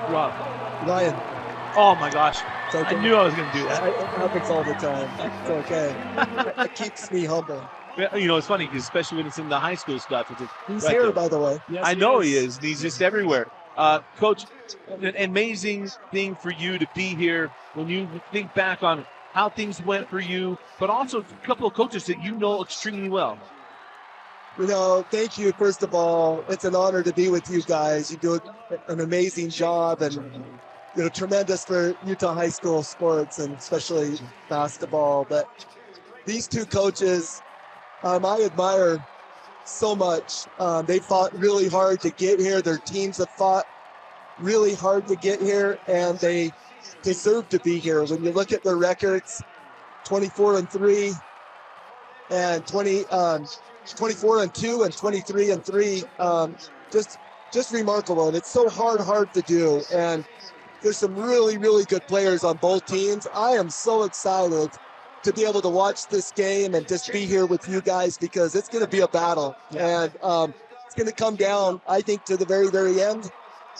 Rough. Ryan. Oh my gosh. Okay. I knew I was going to do that. It happens all the time. It's okay. It keeps me humble. You know, it's funny, because especially when it's in the high school stuff. He's right here, there. by the way. Yes, I know he is. And he's just everywhere. Coach, an amazing thing for you to be here when you think back on how things went for you, but also a couple of coaches that you know extremely well. You know, thank you, first of all. It's an honor to be with you guys. You do an amazing job, and you know, tremendous for Utah high school sports, and especially basketball. But these two coaches, I admire so much. They fought really hard to get here. Their teams have fought really hard to get here, and they deserve to be here. When you look at their records, 24-3 and 24-2 and 23-3, just remarkable. And it's so hard to do. And there's some really, really good players on both teams. I am so excited to be able to watch this game and just be here with you guys, because it's going to be a battle. And it's going to come down, I think, to the very, very end.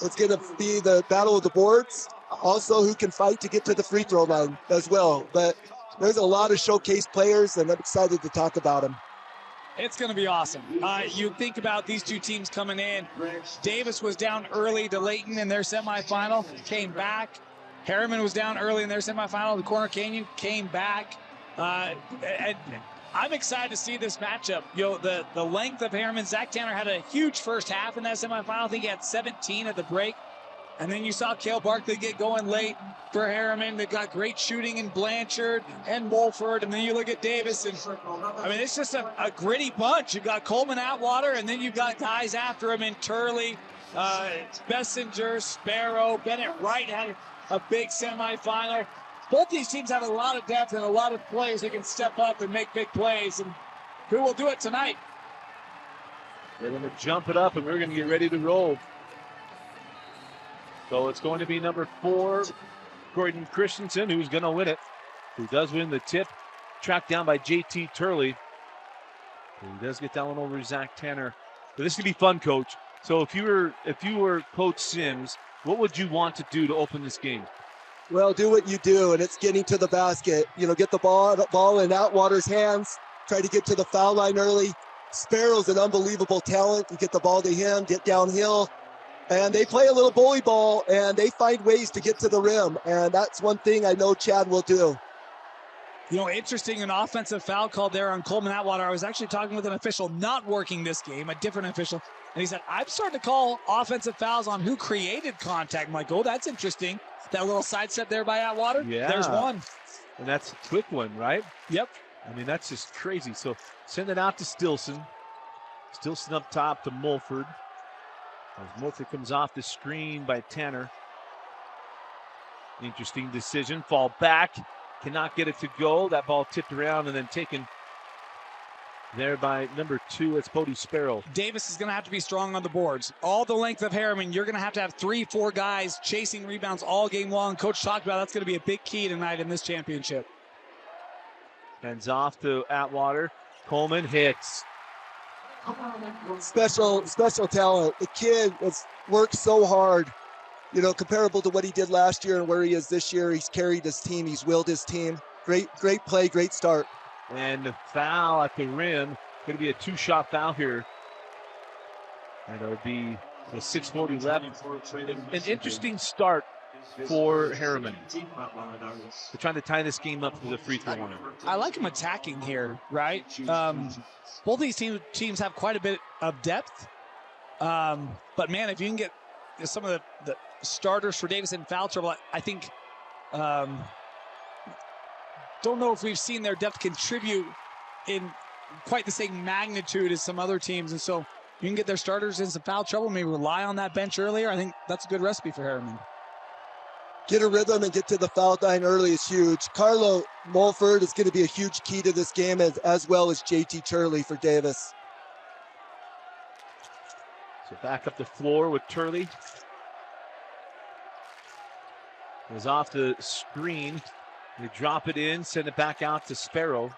It's going to be the battle of the boards. Also, who can fight to get to the free throw line as well. But there's a lot of showcase players, and I'm excited to talk about them. It's going to be awesome. You think about these two teams coming in. Davis was down early to Layton in their semifinal, came back. Herriman was down early in their semifinal. The Corner Canyon came back. And I'm excited to see this matchup. You know, the length of Herriman. Zach Tanner had a huge first half in that semifinal. I think he had 17 at the break. And then you saw Cale Barkley get going late for Herriman. They've got great shooting in Blanchard and Mulford. And then you look at Davis. And I mean, it's just a gritty bunch. You've got Coleman Atwater, and then you've got guys after him in Turley, Bessinger, Sparrow, Bennett Wright had a big semifinal. Both these teams have a lot of depth and a lot of players that can step up and make big plays. And who will do it tonight? They're going to jump it up, and we're going to get ready to roll. So it's going to be number 4, Gordon Christensen, who's going to win it. Who does win the tip, tracked down by JT Turley. He does get that one over Zach Tanner. But this could be fun, Coach. So if you were Coach Sims, what would you want to do to open this game? Well, do what you do, and it's getting to the basket. You know, get the ball in Atwater's hands. Try to get to the foul line early. Sparrow's an unbelievable talent. You get the ball to him, get downhill. And they play a little bully ball, and they find ways to get to the rim. And that's one thing I know Chad will do. You know, interesting, an offensive foul called there on Coleman Atwater. I was actually talking with an official not working this game, a different official. And he said, I'm starting to call offensive fouls on who created contact. I'm like, oh, that's interesting. That little sidestep there by Atwater. Yeah. There's one. And that's a quick one, right? Yep. I mean, that's just crazy. So send it out to Stilson. Stilson up top to Mulford. As Mulford comes off the screen by Tanner. Interesting decision. Fall back. Cannot get it to go. That ball tipped around and then taken there by number 2. It's Bodie Sparrow. Davis is going to have to be strong on the boards. All the length of Herriman, you're going to have 3-4 guys chasing rebounds all game long. Coach talked about that's going to be a big key tonight in this championship. Hands off to Atwater. Coleman hits. Special talent. The kid has worked so hard, you know, comparable to what he did last year and where he is this year. He's carried his team. He's willed his team. Great play, great start. And the foul at the rim. Going to be a 2-shot foul here. And it'll be a 6:40 left. An interesting start for Herriman. They're trying to tie this game up for the free throw line. I like him attacking here, right? Both these teams have quite a bit of depth. But, man, if you can get some of the starters for Davis in foul trouble, I think don't know if we've seen their depth contribute in quite the same magnitude as some other teams. And so you can get their starters in some foul trouble, maybe rely on that bench earlier. I think that's a good recipe for Herriman. Get a rhythm and get to the foul line early is huge. Carlo Mulford is going to be a huge key to this game, as well as JT Turley for Davis. So back up the floor with Turley. Is off the screen. They drop it in, send it back out to Sparrow.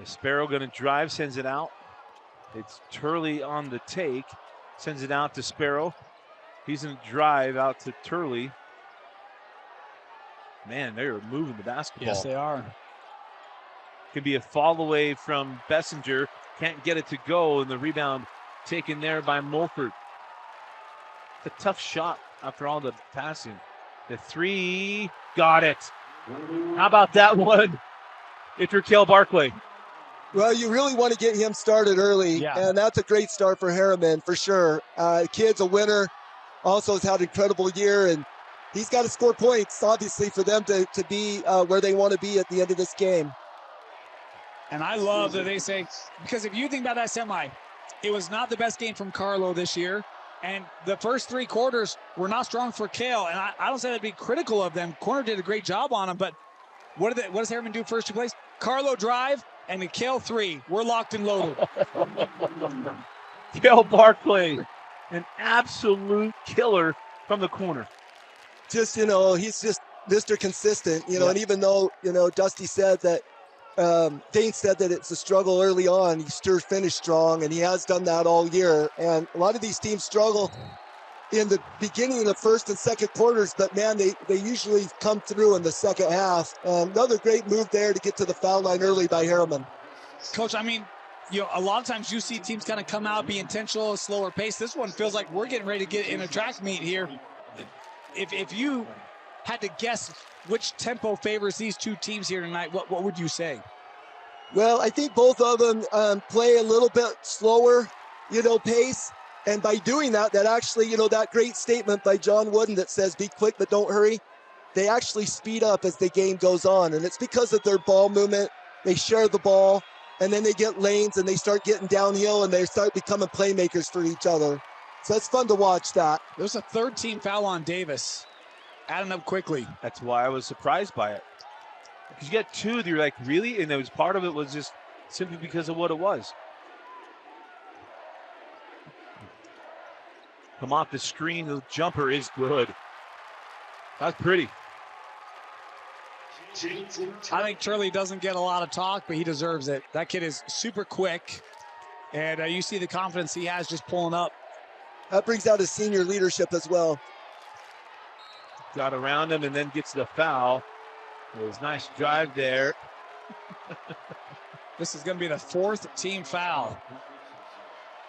Sparrow going to drive, sends it out. It's Turley on the take, sends it out to Sparrow. He's going to drive out to Turley. Man, they're moving the basketball. Yes, they are. Could be a fall away from Bessinger. Can't get it to go, and the rebound taken there by Mulford. It's a tough shot after all the passing. The three, got it. How about that one? It's Raquel Barclay. Well, you really want to get him started early, and that's a great start for Herriman for sure. Kid's a winner, also has had an incredible year, and he's got to score points, obviously, for them to be where they want to be at the end of this game. And I love that they say, because if you think about that semi, it was not the best game from Carlo this year. And the first 3 quarters were not strong for Kale. And I don't say that'd be critical of them. Corner did a great job on him. But what does Herriman do first 2 plays? Carlo drive and the Kale 3. We're locked and loaded. Kale Barclay, an absolute killer from the corner. Just, he's just Mr. Consistent, and even though, Dusty said that, Dane said that it's a struggle early on, he still finished strong, and he has done that all year. And a lot of these teams struggle in the beginning of the first and second quarters, but man, they usually come through in the second half. Another great move there to get to the foul line early by Herriman. Coach, a lot of times you see teams kind of come out, be intentional, slower pace. This one feels like we're getting ready to get in a track meet here. If you had to guess which tempo favors these 2 teams here tonight, what would you say? Well, I think both of them play a little bit slower, pace. And by doing that actually, that great statement by John Wooden that says, be quick, but don't hurry. They actually speed up as the game goes on. And it's because of their ball movement. They share the ball, and then they get lanes, and they start getting downhill, and they start becoming playmakers for each other. So it's fun to watch that. There's a 3rd-team foul on Davis. Adding up quickly. That's why I was surprised by it. Because you get 2 that you're like, really? And there was part of it was just simply because of what it was. Come off the screen, the jumper is good. That's pretty. I think Turley doesn't get a lot of talk, but he deserves it. That kid is super quick, and you see the confidence he has just pulling up. That brings out his senior leadership as well. Got around him and then gets the foul. It was a nice drive there. This is going to be the 4th-team foul.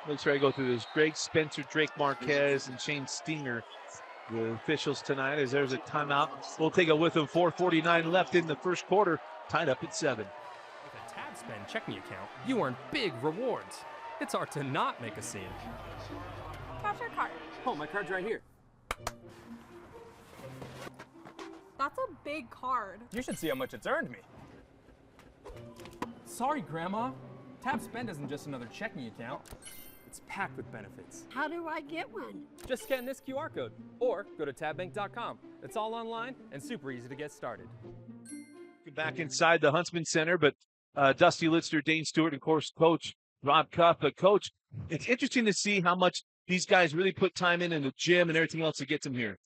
Let's try to go through this. Greg Spencer, Drake Marquez, and Shane Stinger, the officials tonight, as there's a timeout. We'll take it with them. 4:49 left in the first quarter, tied up at 7. With a Tab Spend checking account, you earn big rewards. It's hard to not make a scene. How's your card? Oh, my card's right here. That's a big card. You should see how much it's earned me. Sorry, Grandma. Tab Spend isn't just another checking account. It's packed with benefits. How do I get one? Just scan this QR code or go to tabbank.com. It's all online and super easy to get started. Back inside the Huntsman Center, but Dusty Litzner, Dane Stewart, and of course, Coach Rob Cuff. But Coach, it's interesting to see how much these guys really put time in the gym and everything else that gets them here.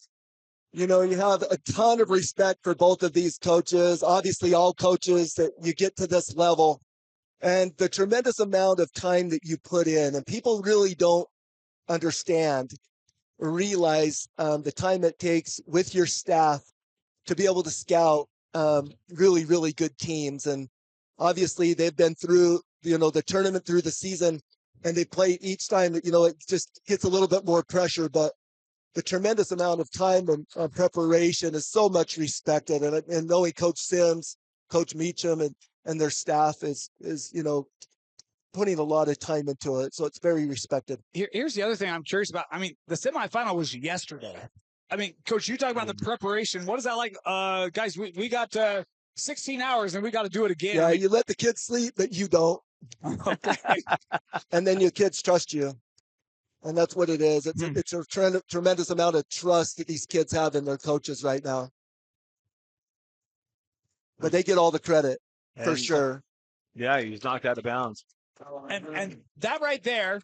You have a ton of respect for both of these coaches, obviously all coaches that you get to this level, and the tremendous amount of time that you put in. And people really don't understand or realize the time it takes with your staff to be able to scout really, really good teams. And obviously they've been through, the tournament, through the season, and they play each time that, it just hits a little bit more pressure, but the tremendous amount of time and preparation is so much respected. And knowing Coach Sims, Coach Meacham, and their staff is putting a lot of time into it. So it's very respected. Here's the other thing I'm curious about. The semifinal was yesterday. Coach, you talk about the preparation. What is that like? Guys, we got 16 hours and we got to do it again. Yeah, you let the kids sleep, but you don't. Okay. And then your kids trust you. And that's what it is. It's a tremendous amount of trust that these kids have in their coaches right now. But they get all the credit, for sure. Yeah, he's knocked out of bounds. And that right there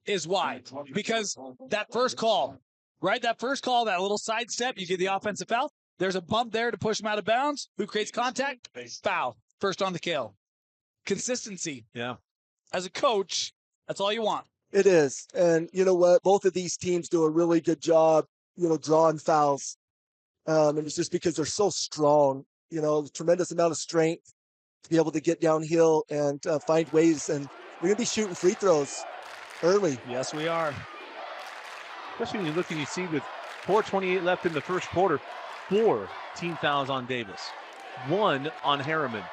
is why. Because that first call, right? That first call, that little sidestep, you get the offensive foul. There's a bump there to push him out of bounds. Who creates contact? Foul. First on the kill. consistency. Yeah. As a coach, that's all you want. It is. And you know what? Both of these teams do a really good job, drawing fouls. And it's just because they're so strong, tremendous amount of strength to be able to get downhill and find ways. And we're going to be shooting free throws early. Yes, we are. Especially when you look and you see with 4:28 left in the first quarter, 4 team fouls on Davis, 1 on Herriman.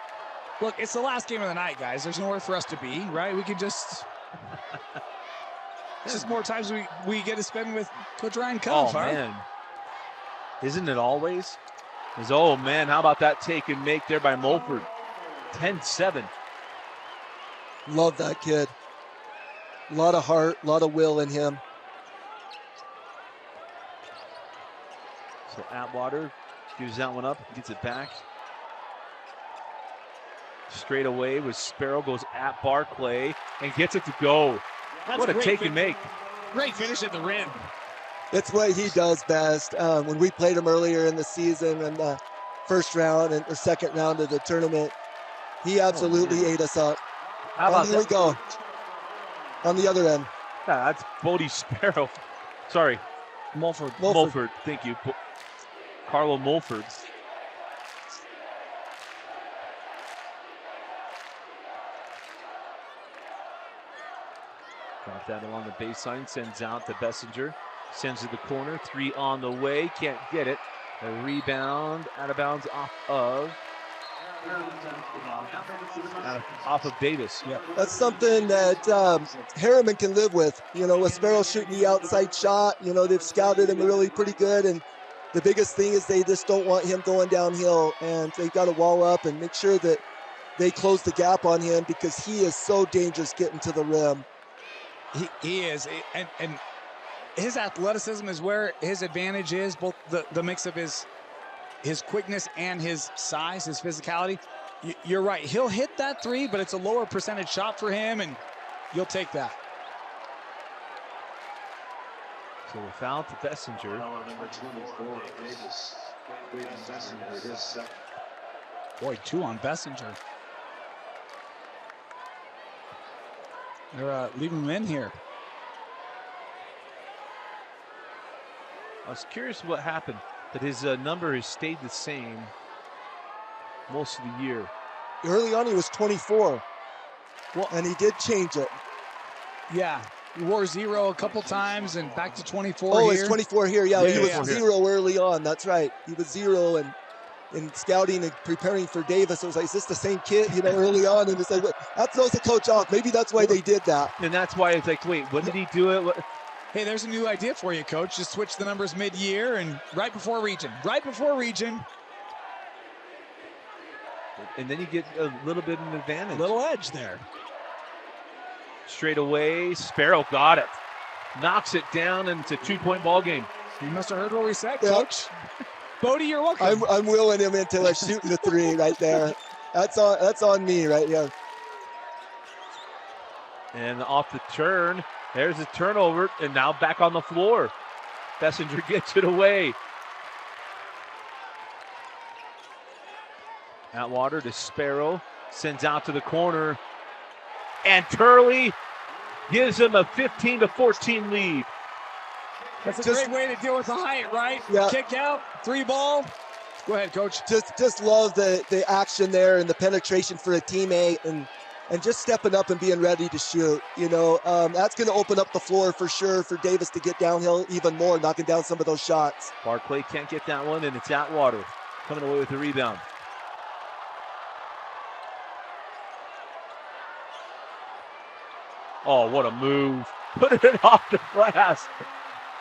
Look, it's the last game of the night, guys. There's nowhere for us to be, right? We can just... It's just more times we get to spend with Coach Ryan Cuff. Oh, man. Isn't it always? Oh, man, how about that take and make there by Mulford? 10-7. Love that kid. A lot of heart, a lot of will in him. So Atwater gives that one up, gets it back. Straight away with Sparrow, goes at Barclay and gets it to go. What a take and make. Great finish at the rim. It's what he does best. When we played him earlier in the season in the first round or second round of the tournament, he absolutely ate us up. How about here we go. On the other end. Yeah, that's Bodie Sparrow. Sorry. Mulford. Thank you. Carlo Mulford. Got that along the baseline, sends out to Bessinger. Sends to the corner, 3 on the way, can't get it. A rebound out of bounds off of Davis. Yeah. That's something that Herriman can live with. With Sparrow shooting the outside shot, they've scouted him really pretty good. And the biggest thing is they just don't want him going downhill. And they've got to wall up and make sure that they close the gap on him because he is so dangerous getting to the rim. He is. And his athleticism is where his advantage is, both the mix of his quickness and his size, his physicality. You're right. He'll hit that 3, but it's a lower percentage shot for him, and you'll take that. So a foul to Bessinger. Boy, 2 on Bessinger. They're leaving him in here. I was curious what happened, that his number has stayed the same most of the year. Early on, he was 24. Well, and he did change it. Yeah, he wore 0 a couple times and back to 24 Oh, here. it's 24 here. Yeah, he was 0 early on. That's right. He was 0 and in scouting and preparing for Davis. It was like, is this the same kid, early on? And it's like, that throws the coach off. Maybe that's why they did that. And that's why it's like, wait, when did he do it? Hey, there's a new idea for you, Coach. Just switch the numbers mid-year and right before region. And then you get a little bit of an advantage. Little edge there. Straight away, Sparrow got it. Knocks it down, and it's a 2-point ball game. You must have heard what we said, Coach. Bodie, you're welcome. I'm willing him into shooting the 3 right there. That's on me right here. And off the turn, there's a turnover, and now back on the floor. Bessinger gets it away. Atwater to Sparrow, sends out to the corner, and Turley gives him a 15-14 lead. That's a great way to deal with the height, right? Yeah. Kick out, 3 ball. Go ahead, Coach. Just love the action there and the penetration for a teammate and just stepping up and being ready to shoot. That's going to open up the floor for sure for Davis to get downhill even more, knocking down some of those shots. Barclay can't get that one, and it's Atwater coming away with the rebound. Oh, what a move. Put it off the glass.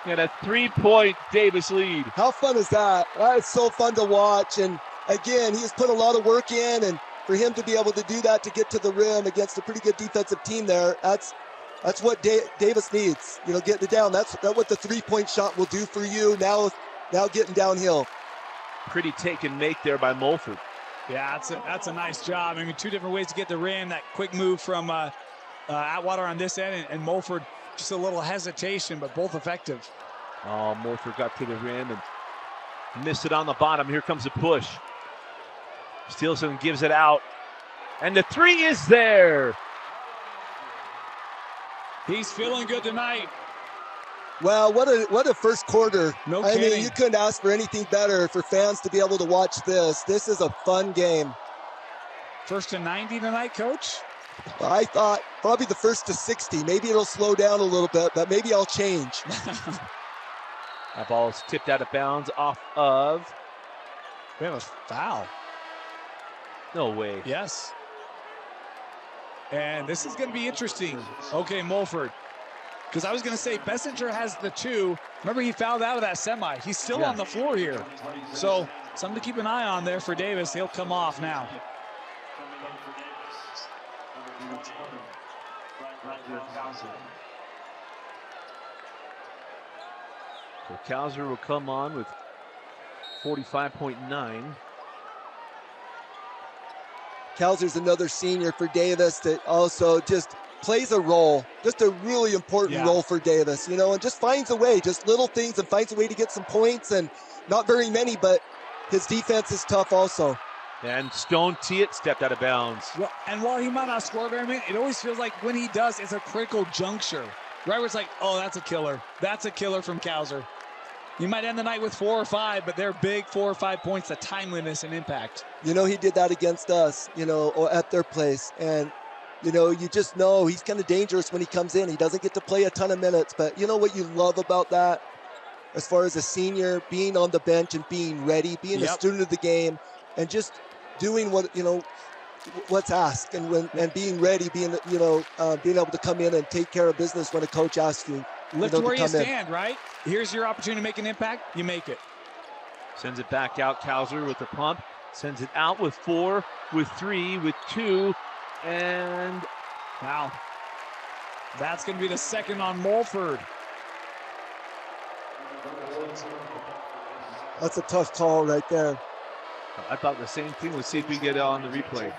And a 3-point Davis lead. How fun is that? It's so fun to watch. And again, he has put a lot of work in, and for him to be able to do that, to get to the rim against a pretty good defensive team there, that's what Davis needs. Getting it down. That's what the 3-point shot will do for you. Now getting downhill. Pretty take and make there by Mulford. Yeah, that's a nice job. 2 different ways to get the rim. That quick move from Atwater on this end, and Mulford just a little hesitation, but both effective. Oh, Mulford got to the rim and missed it on the bottom. Here comes a push. Steelson gives it out. And the three is there. He's feeling good tonight. Well, what a first quarter. No I kidding. mean, you couldn't ask for anything better for fans to be able to watch this. This is a fun game. First to 90 tonight, Coach? Well, I thought probably the first to 60. Maybe it'll slow down a little bit, but maybe I'll change. That ball is tipped out of bounds off of. We have a foul. No way. Yes. And this is going to be interesting. Okay, Mulford. Because I was going to say, Bessinger has the 2. Remember, he fouled out of that semi. He's still on the floor here. So, something to keep an eye on there for Davis. He'll come off now. So Kauser will come on with 45.9. Kauser's another senior for Davis that also just plays a role, just a really important role for Davis, you know, and just finds a way, just little things, and finds a way to get some points, and not very many, but his defense is tough also. And Stone Tiet stepped out of bounds. Well, and while he might not score very many, it always feels like when he does, it's a critical juncture. Right where it's like, oh, that's a killer. That's a killer from Kauser. You might end the night with 4 or 5, but they're big 4 or 5 points, the timeliness and impact. You know, he did that against us, you know, or at their place. And, you know, you just know he's kind of dangerous when he comes in. He doesn't get to play a ton of minutes, but you know what you love about that? As far as a senior, being on the bench and being ready, being a student of the game, and just doing what, you know, what's asked, and being ready, being, you know, being able to come in and take care of business when a coach asks you. Lift where you stand, right? Here's your opportunity to make an impact. You make it. Sends it back out. Kauser with the pump. Sends it out with 4, with 3, with 2. And wow. That's going to be the second on Mulford. That's a tough call right there. I thought the same thing. Let's see if we get it on the replay.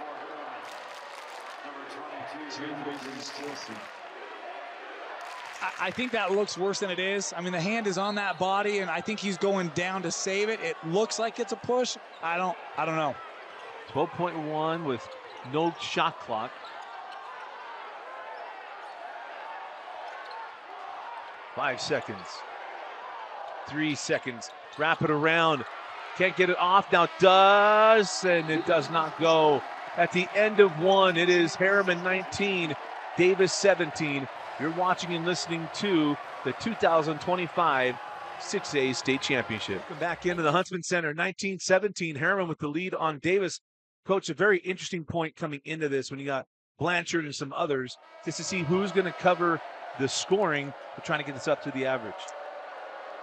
I think that looks worse than it is. I mean, the hand is on that body, and I think he's going down to save it. It looks like it's a push. I don't know. 12.1 with no shot clock. Five seconds. 3 seconds. Wrap it around. Can't get it off. Now does, and it does not go. At the end of 1, it is Herriman 19, Davis 17. You're watching and listening to the 2025 6A State Championship. Back into the Huntsman Center, 19-17. Herriman with the lead on Davis. Coach, a very interesting point coming into this when you got Blanchard and some others, just to see who's going to cover the scoring. We're trying to get this up to the average.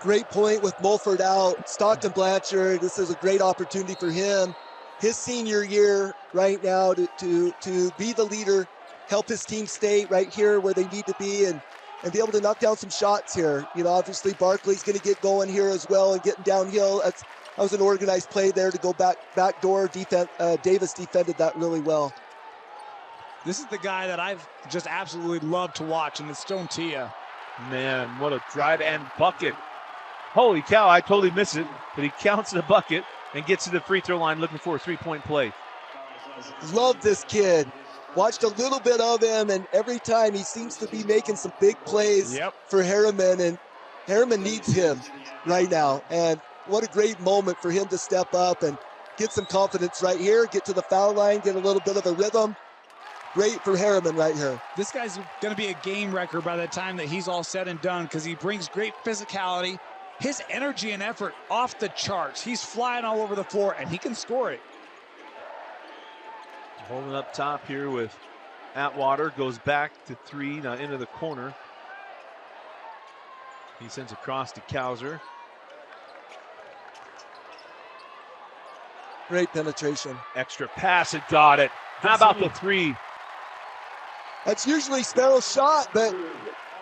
Great point with Mulford out. Stockton Blanchard, this is a great opportunity for him. His senior year right now to be the leader, help his team stay right here where they need to be, and be able to knock down some shots here. You know, obviously Barkley's going to get going here as well and getting downhill. That was an organized play there to go back door defense. Davis defended that really well. This is the guy that I've just absolutely loved to watch, and it's Stone Tia. Man, what a drive and bucket. Holy cow, I totally missed it, but he counts the bucket and gets to the free throw line looking for a three-point play. Love this kid. Watched a little bit of him, and every time he seems to be making some big plays for Herriman, and Herriman needs him right now. And what a great moment for him to step up and get some confidence right here, get to the foul line, get a little bit of a rhythm. Great for Herriman right here. This guy's going to be a game wrecker by the time that he's all said and done, because he brings great physicality. His energy and effort off the charts. He's flying all over the floor, and he can score it. Holding up top here with Atwater, goes back to 3, now into the corner. He sends across to Kauser. Great penetration. Extra pass and got it. How about the 3? That's usually Sparrow's shot, but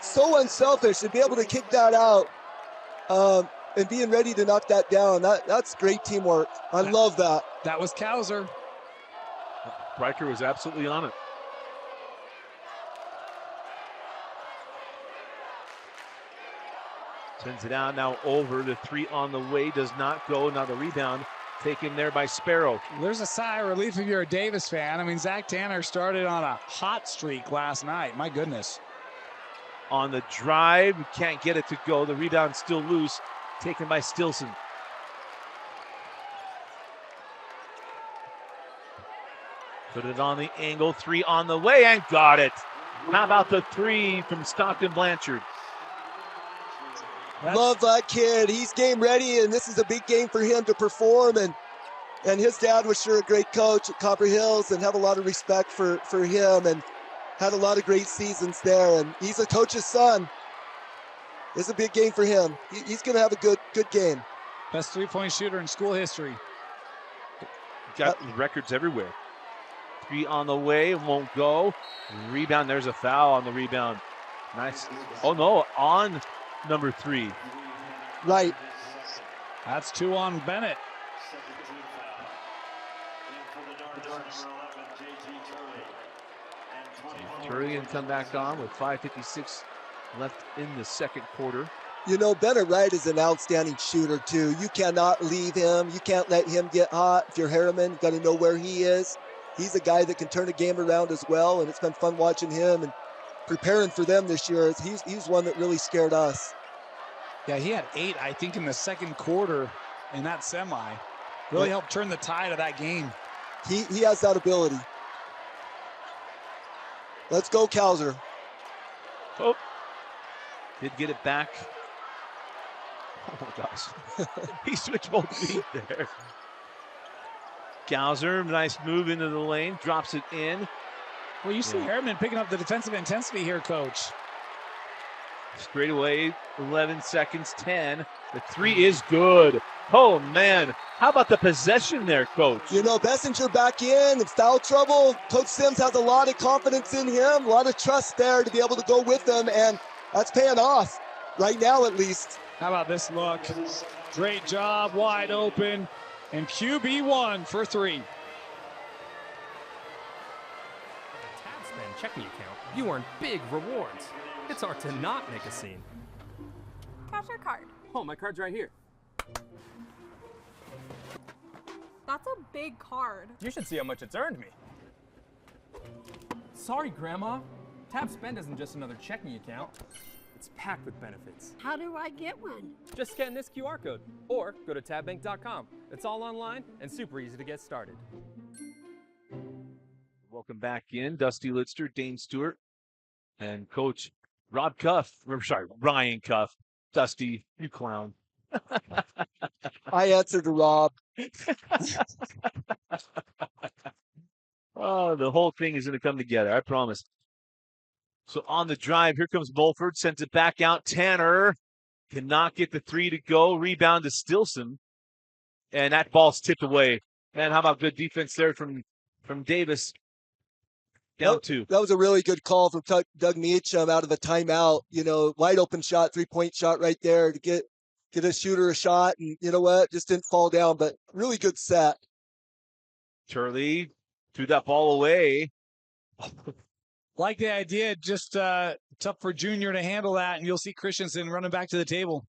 so unselfish to be able to kick that out and being ready to knock that down. That's great teamwork. I love that. That was Kauser. Riker was absolutely on it. Sends it out now over. The 3 on the way does not go. Now the rebound Taken there by Sparrow. There's a sigh of relief if you're a Davis fan. I mean, Zach Tanner started on a hot streak last night. My goodness. On the drive, can't get it to go. The rebound still loose. Taken by Stilson. Put it on the angle, 3 on the way, and got it. How about the 3 from Stockton Blanchard? Love that kid. He's game ready, and this is a big game for him to perform. And his dad was sure a great coach at Copper Hills, and have a lot of respect for him, and had a lot of great seasons there. And he's a coach's son. It's a big game for him. He's going to have a good game. Best three-point shooter in school history. Got records everywhere. 3 on the way, won't go. Rebound, there's a foul on the rebound. Nice. Oh no, on number 3. Right. That's 2 on Bennett. Turley can come back on with 5:56 left in the second quarter. You know, Bennett Wright is an outstanding shooter too. You cannot leave him. You can't let him get hot. If you're Herriman, you got to know where he is. He's a guy that can turn a game around as well, and it's been fun watching him and preparing for them this year. He's one that really scared us. Yeah, he had 8, I think, in the second quarter in that semi. Really helped turn the tide of that game. He has that ability. Let's go, Kauser. Oh, did get it back. Oh my gosh. He switched both feet there. Kauser, nice move into the lane, drops it in. Well, you see Herriman picking up the defensive intensity here, Coach. Straight away, 11 seconds, 10. The 3 is good. Oh, man. How about the possession there, Coach? You know, Bessinger back in foul trouble. Coach Sims has a lot of confidence in him, a lot of trust there to be able to go with them, and that's paying off right now at least. How about this look? Great job, wide open, and QB1 for 3. TabSpend checking account, you earn big rewards. It's hard to not make a scene. Cash your card. Oh, my card's right here. That's a big card. You should see how much it's earned me. Sorry, Grandma. TabSpend isn't just another checking account. It's packed with benefits. How do I get one? Just scan this QR code or go to tabbank.com. It's all online and super easy to get started. Welcome back in. Dusty Litster, Dane Stewart, and Coach Ryan Cuff. Dusty, you clown. I answer to Rob. Oh, the whole thing is going to come together, I promise. So on the drive, here comes Mulford, sends it back out. Tanner cannot get the 3 to go. Rebound to Stilson, and that ball's tipped away. Man, how about good defense there from Davis? Down 2. That was a really good call from Doug Meacham out of the timeout. You know, wide open shot, 3-point shot right there to get a shooter a shot, and you know what? Just didn't fall down, but really good set. Turley threw that ball away. Like the idea, just tough for Junior to handle that, and you'll see Christensen running back to the table.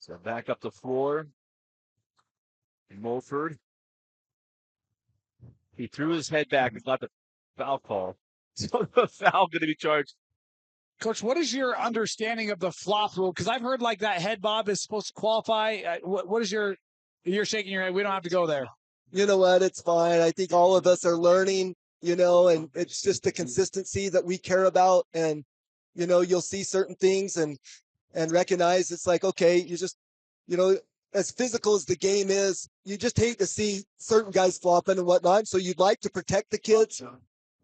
So back up the floor. Mulford. He threw his head back and got the foul call. So the foul going to be charged. Coach, what is your understanding of the flop rule? Because I've heard like that head bob is supposed to qualify. What is you're shaking your head. We don't have to go there. You know what? It's fine. I think all of us are learning, you know, and it's just the consistency that we care about. And, you know, you'll see certain things and recognize it's like, okay, you just, you know, as physical as the game is, you just hate to see certain guys flopping and whatnot. So you'd like to protect the kids.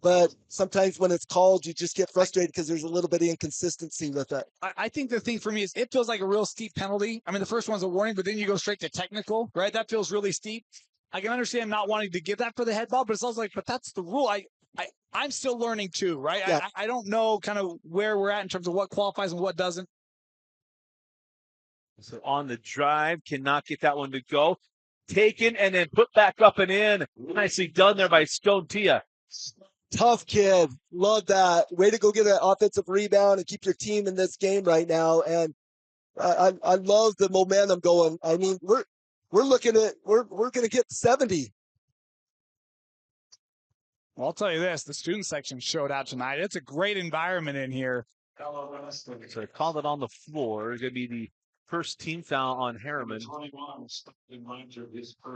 But sometimes when it's called, you just get frustrated because there's a little bit of inconsistency with it. I think the thing for me is it feels like a real steep penalty. I mean, the first one's a warning, but then you go straight to technical, right? That feels really steep. I can understand not wanting to give that for the head ball, but it's also like, but that's the rule. I'm still learning too, right? Yeah. I don't know kind of where we're at in terms of what qualifies and what doesn't. So on the drive, cannot get that one to go. Taken and then put back up and in. Nicely done there by Stone Tia. Tough kid. Love that. Way to go get an offensive rebound and keep your team in this game right now. And I love the momentum going. I mean, we're looking at we're going to get 70. Well, I'll tell you this: the student section showed out tonight. It's a great environment in here. So they called it on the floor. It's going to be the first team foul on Herriman.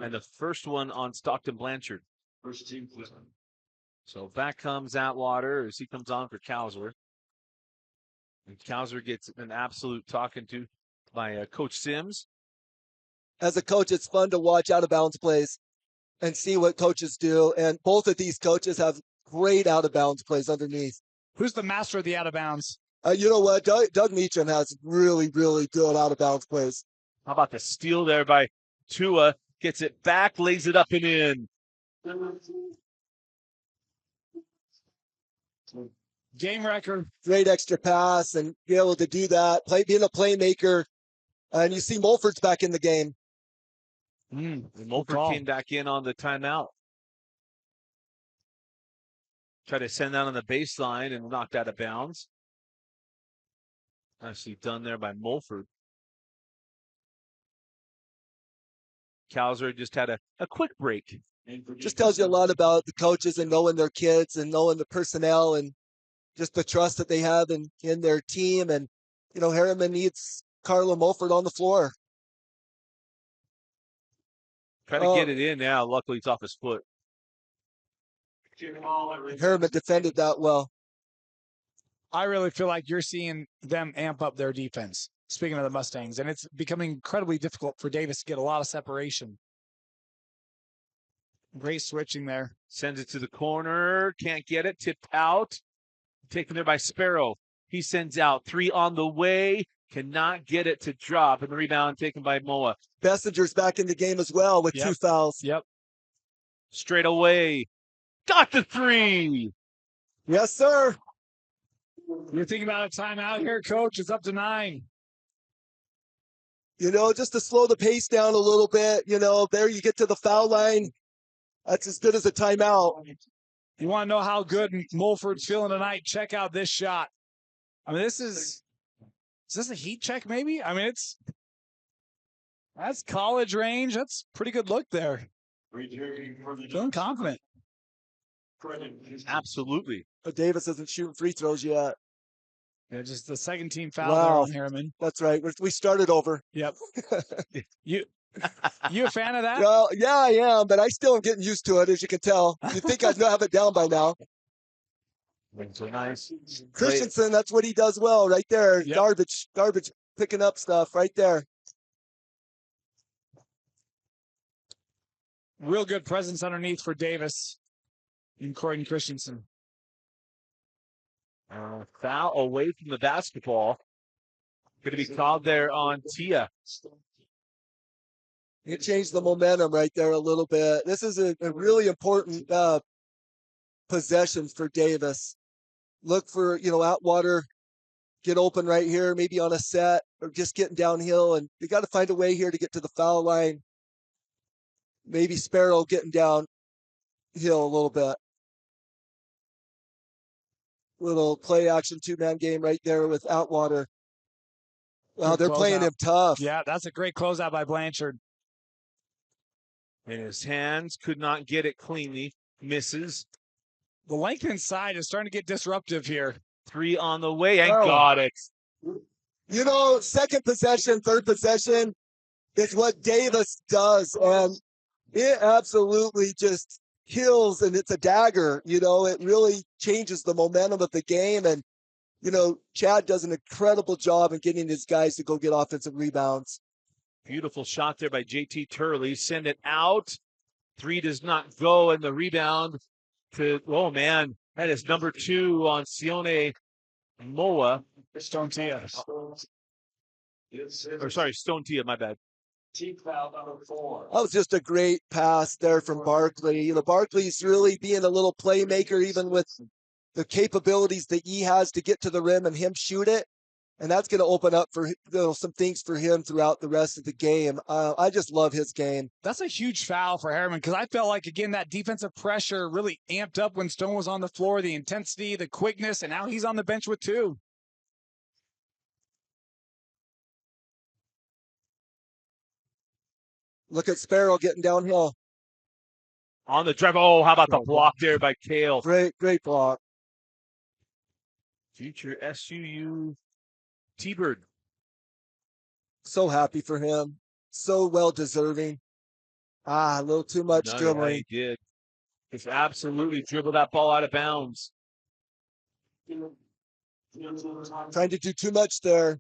And the first one on Stockton Blanchard. So back comes Atwater as he comes on for Cowser. And Cowser gets an absolute talking to by Coach Sims. As a coach, it's fun to watch out of bounds plays and see what coaches do. And both of these coaches have great out of bounds plays underneath. Who's the master of the out of bounds? You know what? Doug Meacham has really, really good out of bounds plays. How about the steal there by Tua? Gets it back, lays it up and in. Game record. Great extra pass and be able to do that. Being a playmaker. And you see Mulford's back in the game. Mulford came back in on the timeout. Tried to send that on the baseline and knocked out of bounds. Nicely done there by Mulford. Cowser just had a quick break. Just tells you a lot about the coaches and knowing their kids and knowing the personnel and just the trust that they have in their team. And, you know, Herriman needs Carlo Mulford on the floor. Trying to get it in now. Luckily, it's off his foot. Herriman defended that well. I really feel like you're seeing them amp up their defense. Speaking of the Mustangs, and it's becoming incredibly difficult for Davis to get a lot of separation. Great switching there. Sends it to the corner. Can't get it. Tipped out. Taken there by Sparrow. He sends out 3 on the way. Cannot get it to drop. And the rebound taken by Moa. Bessinger's back in the game as well with 2 fouls. Yep. Straight away. Got the 3. Yes, sir. You're thinking about a timeout here, Coach. It's up to 9. You know, just to slow the pace down a little bit. You know, there you get to the foul line. That's as good as a timeout. You want to know how good Mulford's feeling tonight? Check out this shot. I mean, is this a heat check maybe? I mean, that's college range. That's a pretty good look there. Feeling confident. Absolutely. Davis isn't shooting free throws yet. Yeah, just the second team foul there on Herriman. That's right. We started over. Yep. You a fan of that? Well, yeah, I am, but I still am getting used to it, as you can tell. You'd think I'd have it down by now. Nice. Christensen, that's what he does well right there. Yep. Garbage picking up stuff right there. Real good presence underneath for Davis and Croydon Christensen. Foul away from the basketball. Going to be called there on Tia. It changed the momentum right there a little bit. This is a really important possession for Davis. Look for, Atwater, get open right here, maybe on a set or just getting downhill. And they got to find a way here to get to the foul line. Maybe Sparrow getting downhill a little bit. Little play action 2-man game right there with Atwater. Wow, they're playing him tough. Yeah, that's a great closeout by Blanchard. And his hands could not get it cleanly. Misses. The length inside is starting to get disruptive here. 3 on the way and got it. Second possession, third possession is what Davis does. And it absolutely just kills, and it's a dagger. It really changes the momentum of the game. And, Chad does an incredible job in getting his guys to go get offensive rebounds. Beautiful shot there by JT Turley. Send it out. 3 does not go, and the rebound to, that is number 2 on Sione Moa. Stone Tia. Stone Tia, my bad. That was just a great pass there from Barkley. Barkley's really being a little playmaker, even with the capabilities that he has to get to the rim and him shoot it. And that's going to open up for some things for him throughout the rest of the game. I just love his game. That's a huge foul for Herriman because I felt like, again, that defensive pressure really amped up when Stone was on the floor, the intensity, the quickness, and now he's on the bench with 2. Look at Sparrow getting downhill. On the drive. Oh, how about the block there by Kale? Great block. Future SUU T-Bird. So happy for him. So well deserving. A little too much dribbling. He did. Just absolutely dribbled that ball out of bounds. Trying to do too much there.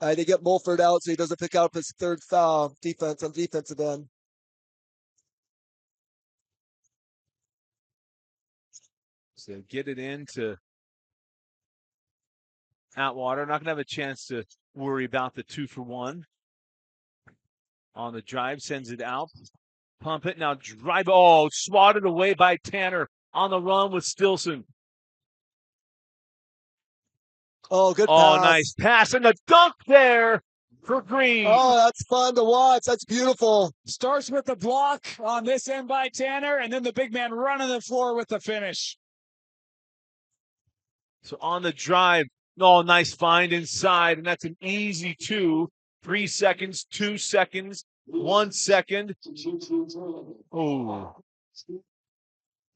They get Mulford out so he doesn't pick up his third foul. Defense on defensive end. So get it into Atwater. Not going to have a chance to worry about the 2-for-1. On the drive, sends it out. Pump it. Now drive. Oh, swatted away by Tanner. On the run with Stilson. Oh, good pass. Oh, nice pass. And the dunk there for Green. Oh, that's fun to watch. That's beautiful. Starts with the block on this end by Tanner, and then the big man running the floor with the finish. So on the drive, oh, nice find inside, and that's an easy 2. 3 seconds, 2 seconds, 1 second. Oh.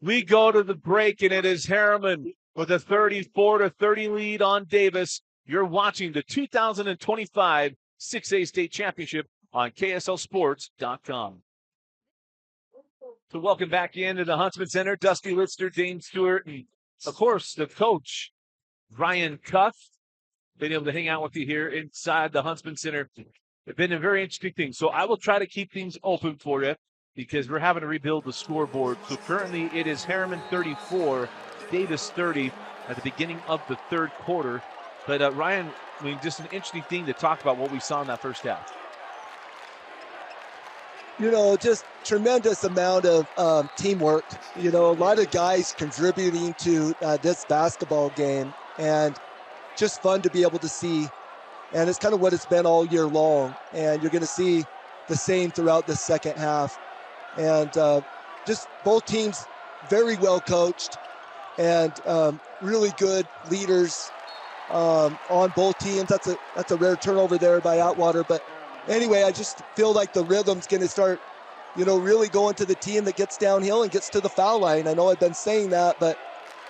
We go to the break, and it is Herriman with a 34-30 lead on Davis. You're watching the 2025 6A State Championship on KSLSports.com. So welcome back into the Huntsman Center. Dusty Lister, Dane Stewart, and of course the coach, Ryan Cuff. Been able to hang out with you here inside the Huntsman Center. It's been a very interesting thing. So I will try to keep things open for you because we're having to rebuild the scoreboard. So currently it is Herriman 34, Davis 30 at the beginning of the third quarter. But Ryan, I mean, just an interesting thing to talk about what we saw in that first half. You know, just tremendous amount of teamwork. You know, a lot of guys contributing to this basketball game, and just fun to be able to see. And it's kind of what it's been all year long. And you're going to see the same throughout the second half. And just both teams very well coached and really good leaders on both teams. That's a rare turnover there by Atwater. But anyway, I just feel like the rhythm's going to start, you know, really going to the team that gets downhill and gets to the foul line. I know I've been saying that, but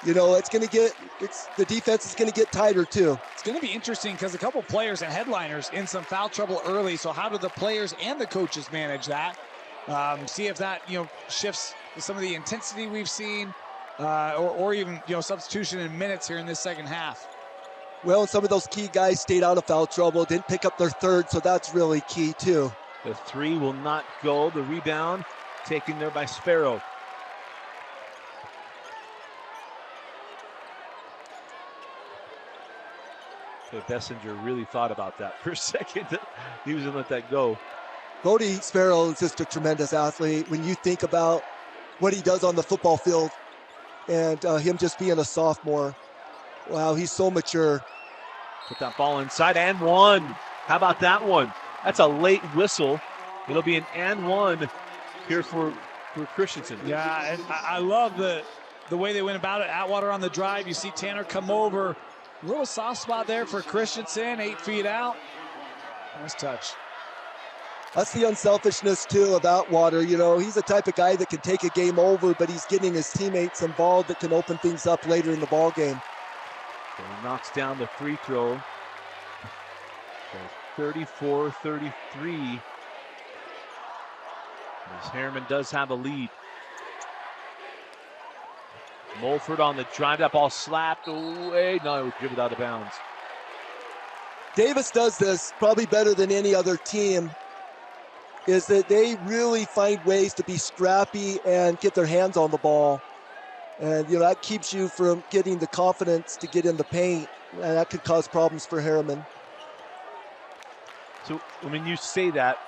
you know, the defense is going to get tighter too. It's going to be interesting because a couple players and headliners in some foul trouble early. So how do the players and the coaches manage that? See if that, you know, shifts some of the intensity we've seen, or even, you know, substitution in minutes here in this second half. Well, and some of those key guys stayed out of foul trouble, didn't pick up their third, so that's really key too. The 3 will not go. The rebound taken there by Sparrow. So Bessinger really thought about that for a second. He was going to let that go. Bodie Sparrow is just a tremendous athlete. When you think about what he does on the football field and him just being a sophomore, wow, he's so mature. Put that ball inside and one. How about that one? That's a late whistle. It'll be an and one here for Christensen. Yeah, and I love the way they went about it. Atwater on the drive. You see Tanner come over. A little soft spot there for Christensen, 8 feet out. Nice touch. That's the unselfishness too of Atwater. You know, he's the type of guy that can take a game over, but he's getting his teammates involved that can open things up later in the ball game. So he knocks down the free throw. 34-33. As Herriman does have a lead. Mulford on the drive. That ball slapped away. No, it was driven out of bounds. Davis does this probably better than any other team, is that they really find ways to be scrappy and get their hands on the ball. And, you know, that keeps you from getting the confidence to get in the paint, and that could cause problems for Herriman. So when you say that,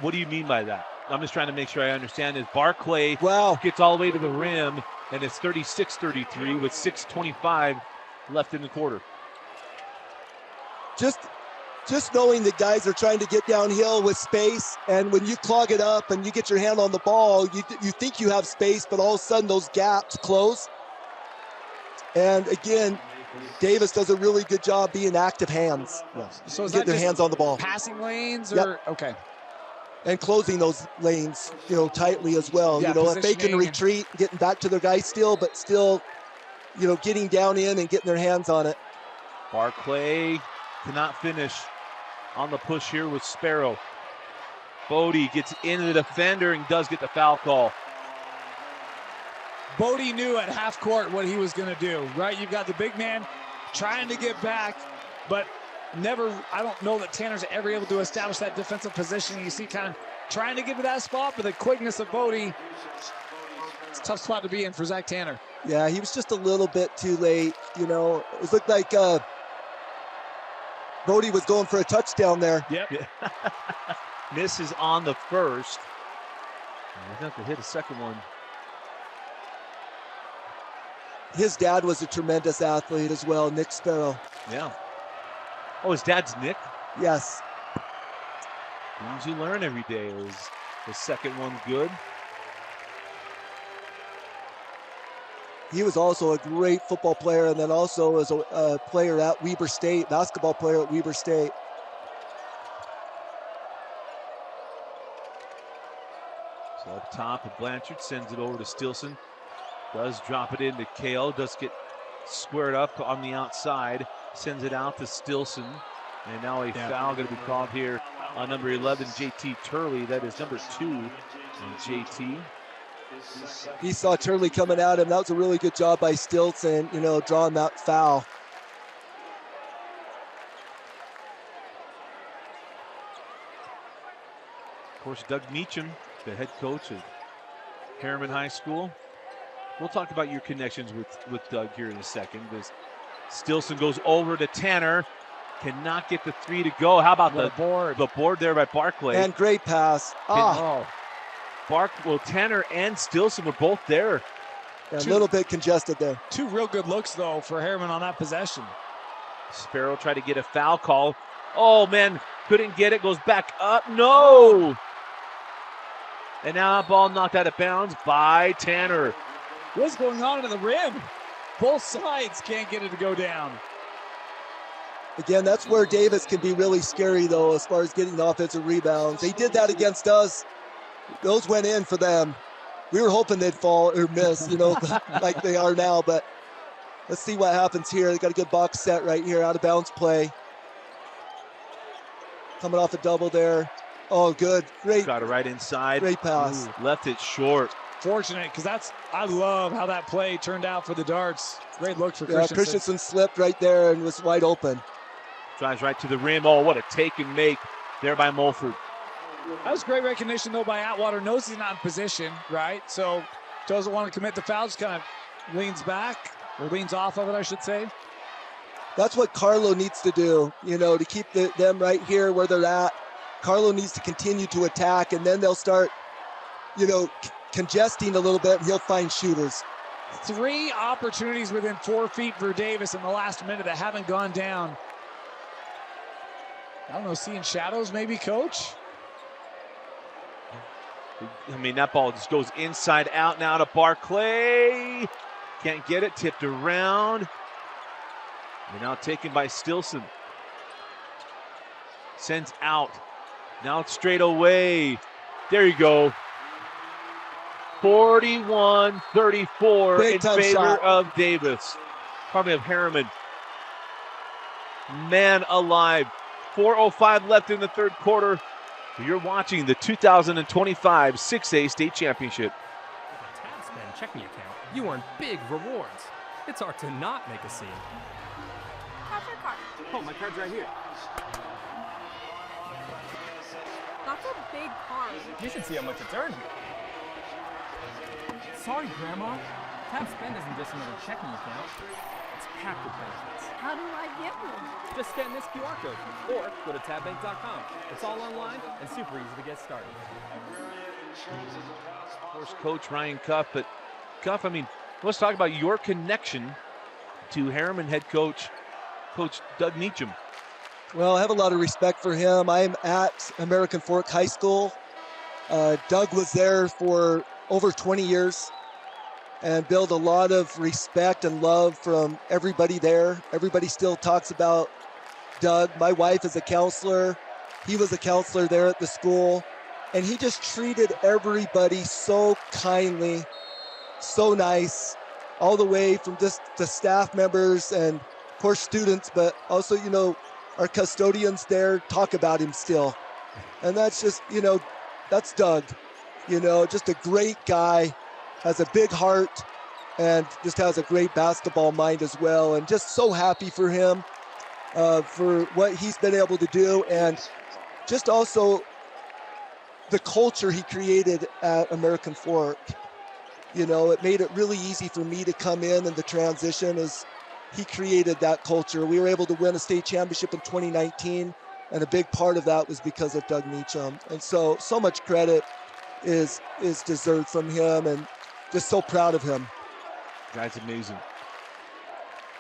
what do you mean by that? I'm just trying to make sure I understand. Is Barclay gets all the way to the rim, and it's 36-33 with 6:25 left in the quarter. Just knowing that guys are trying to get downhill with space, and when you clog it up and you get your hand on the ball, you think you have space, but all of a sudden those gaps close. And again, Davis does a really good job being active hands. So is Get that their just hands on the ball. passing lanes or Yep. okay? And closing those lanes, tightly as well. Yeah, If they can positioning. retreat, getting back to their guy still, but still, getting down in and getting their hands on it. Barclay cannot finish on the push here with Sparrow. Bodie gets into the defender and does get the foul call. Bodie knew at half court what he was going to do, right? You've got the big man trying to get back, but I don't know that Tanner's ever able to establish that defensive position. You see kind of trying to get to that spot, but the quickness of Bodie, it's a tough spot to be in for Zach Tanner. Yeah, he was just a little bit too late. It looked like Bodie was going for a touchdown there. Yep. Yeah. Misses on the first. He's going to hit a second one. His dad was a tremendous athlete as well, Nick Sparrow. Yeah. Oh, his dad's Nick? Yes. Things you learn every day. Is the second one good? He was also a great football player, and then also as a player at Weber State, basketball player at Weber State. So up top, Blanchard sends it over to Stilson. Does drop it into Kale. Does get squared up on the outside. Sends it out to Stilson. And now a foul going to be called here on number 11, JT Turley. That is number 2 on JT. He saw Turley coming at him. That was a really good job by Stilson, drawing that foul. Of course, Doug Meacham, the head coach of Herriman High School. We'll talk about your connections with Doug here in a second. Because Stilson goes over to Tanner. Cannot get the 3 to go. How about the board there by Barclay? And great pass. Tanner and Stilson were both there. A little bit congested there. 2 real good looks, though, for Herriman on that possession. Sparrow tried to get a foul call. Oh, man, couldn't get it. Goes back up. No! And now that ball knocked out of bounds by Tanner. What's going on at the rim? Both sides can't get it to go down. Again, that's where Davis can be really scary, though, as far as getting the offensive rebounds. They did that against us. Those went in for them. We were hoping they'd fall or miss, like they are now. But let's see what happens here. They got a good box set right here, out of bounds play. Coming off a double there. Oh, good. Great. Got it right inside. Great pass. Ooh, left it short. Fortunate, because I love how that play turned out for the Darts. Great look for Christensen. Christensen slipped right there and was wide open. Drives right to the rim. Oh, what a take and make there by Mulford. That was great recognition, though, by Atwater. Knows he's not in position, right? So doesn't want to commit the foul. Just kind of leans back, or leans off of it, I should say. That's what Carlo needs to do, to keep them right here where they're at. Carlo needs to continue to attack, and then they'll start, congesting a little bit, and he'll find shooters. 3 opportunities within 4 feet for Davis in the last minute that haven't gone down. I don't know, seeing shadows maybe, Coach? I mean, that ball just goes inside out now to Barclay. Can't get it, tipped around. And now taken by Stilson. Sends out. Now it's straight away. There you go. 41-34 in favor of Davis. Probably of Herriman. Man alive. 4:05 left in the third quarter. You're watching the 2025 6A State Championship. With a TabSpend checking account, you earn big rewards. It's hard to not make a scene. How's your card? Oh, my card's right here. That's a big card. You should see how much it's earned me. Sorry, Grandma. TabSpend isn't just another checking account. It's packed with benefits. How do I get one? Just scan this QR code or go to tabbank.com. It's all online and super easy to get started. Of course, Coach Ryan Cuff. But Cuff, let's talk about your connection to Herriman head coach, Coach Doug Meacham. Well, I have a lot of respect for him. I'm at American Fork High School. Doug was there for over 20 years. and build a lot of respect and love from everybody there. Everybody still talks about Doug. My wife is a counselor. He was a counselor there at the school, and he just treated everybody so kindly, so nice, all the way from just the staff members and of course students, but also, our custodians there talk about him still. And that's just, that's Doug, just a great guy, has a big heart, and just has a great basketball mind as well. And just so happy for him, for what he's been able to do, and just also the culture he created at American Fork. It made it really easy for me to come in, and the transition is he created that culture. We were able to win a state championship in 2019, and a big part of that was because of Doug Meacham. And so much credit is deserved from him, and just so proud of him. Guy's amazing.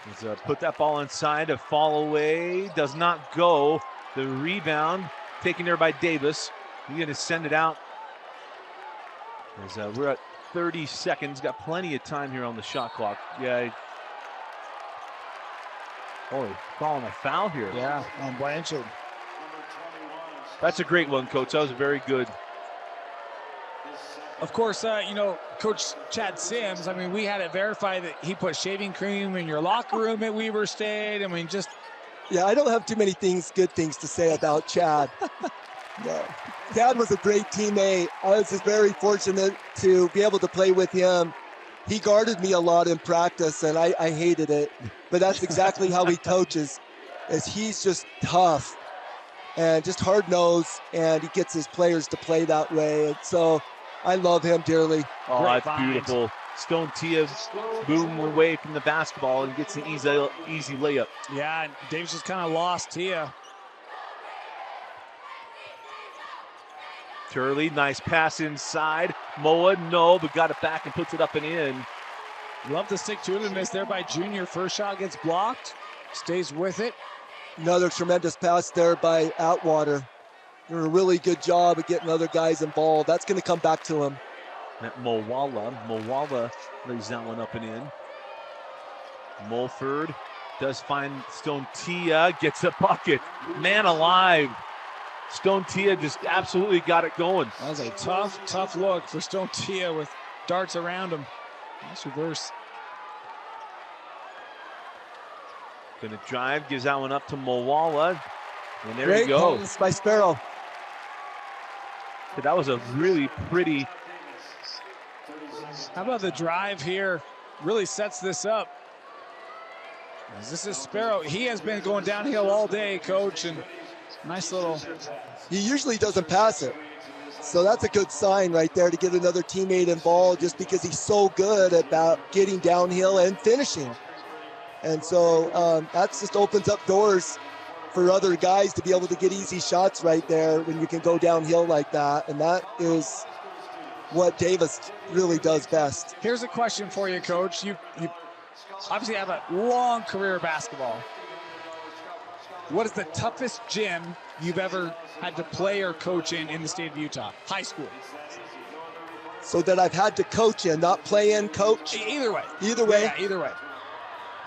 He's put that ball inside, a fall away, does not go. The rebound taken there by Davis. He's going to send it out. As we're at 30 seconds, got plenty of time here on the shot clock. Yeah. Calling a foul here. Yeah, on Blanchard. That's a great one, Coach. That was very good. Of course, Coach Chad Sims, we had it verified that he put shaving cream in your locker room at Weber State. Yeah, I don't have too many good things to say about Chad. No. Chad was a great teammate. I was just very fortunate to be able to play with him. He guarded me a lot in practice, and I hated it. But that's exactly how he coaches, is he's just tough and just hard-nosed, and he gets his players to play that way. And so I love him dearly. Oh, that's beautiful. Stone Tia moving away from the basketball and gets an easy layup. Yeah, and Davis just kind of lost Tia. Turley, nice pass inside. Moa, no, but got it back and puts it up and in. Love the stick-to-itiveness there by Junior. First shot gets blocked, stays with it. Another tremendous pass there by Atwater. Doing a really good job of getting other guys involved. That's going to come back to him. That Mowala lays that one up and in. Mulford does find Stone Tia, gets a bucket. Man alive. Stone Tia just absolutely got it going. That was a tough look for Stone Tia with darts around him. Nice reverse. Gonna drive, gives that one up to Mowala. And there Great you go. pass by Sparrow. That was a really pretty. How about the drive here? Really sets this up. This is Sparrow. He has been going downhill all day, Coach, and nice little. He usually doesn't pass it. So that's a good sign right there to get another teammate involved, just because he's so good about getting downhill and finishing. And so that just opens up doors for other guys to be able to get easy shots right there when you can go downhill like that. And that is what Davis really does best. Here's a question for you, Coach. You obviously have a long career of basketball. What is the toughest gym you've ever had to play or coach in the state of Utah? High school. So that I've had to coach in, not play in, coach? Either way. Either way? Yeah, either way.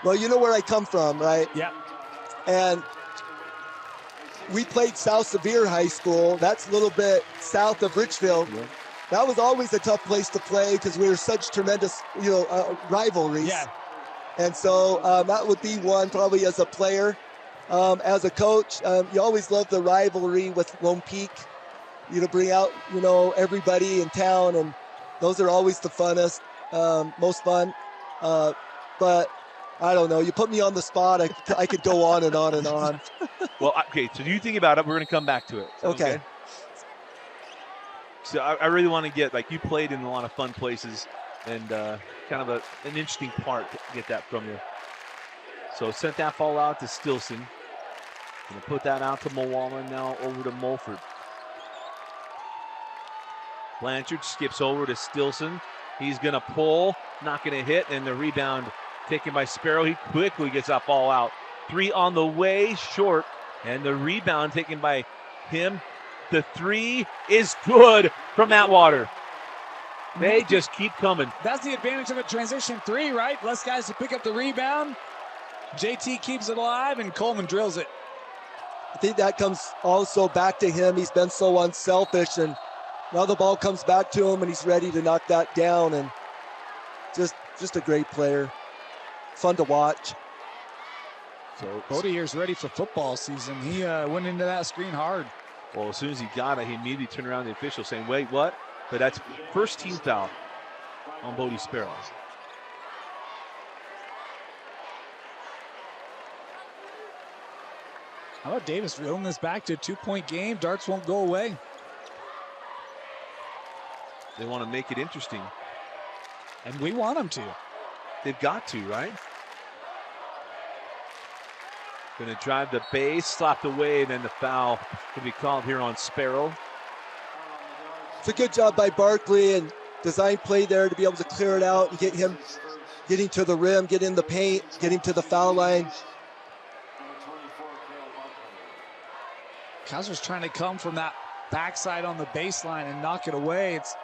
Well, you know where I come from, right? Yeah. And we played South Sevier High School. That's a little bit south of Richfield. Yeah. That was always a tough place to play because we were such tremendous, rivalries. Yeah. And so that would be one probably as a player. As a coach, you always love the rivalry with Lone Peak. Bring out, everybody in town, and those are always the funnest, most fun. But I don't know. You put me on the spot. I could go on and on and on. Well, okay. So you think about it. We're going to come back to it. Okay. So I really want to get, you played in a lot of fun places, and kind of an interesting part to get that from you. So sent that ball out to Stilson. Going to put that out to Mowala, now over to Mulford. Blanchard skips over to Stilson. He's going to pull, not going to hit, and the rebound taken by Sparrow. He quickly gets that ball out. 3 on the way, short, and the rebound taken by him. The 3 is good from Atwater. They just keep coming. That's the advantage of a transition 3, right? Less guys to pick up the rebound. JT keeps it alive, and Coleman drills it. I think that comes also back to him. He's been so unselfish, and now the ball comes back to him, and he's ready to knock that down. And just a great player. Fun to watch. So Bodie here's ready for football season. He went into that screen hard. Well, as soon as he got it, he immediately turned around to the official saying, wait, what? But that's first team foul on Bodie Sparrow. How about Davis reeling this back to a 2-point game? Darts won't go away. They want to make it interesting. And we want them to. They've got to, right? Going to drive the base, slapped away, and then the foul will be called here on Sparrow. It's a good job by Barkley and design play there to be able to clear it out and get him getting to the rim, get in the paint, get him to the foul line. Kaiser's trying to come from that backside on the baseline and knock it away. It's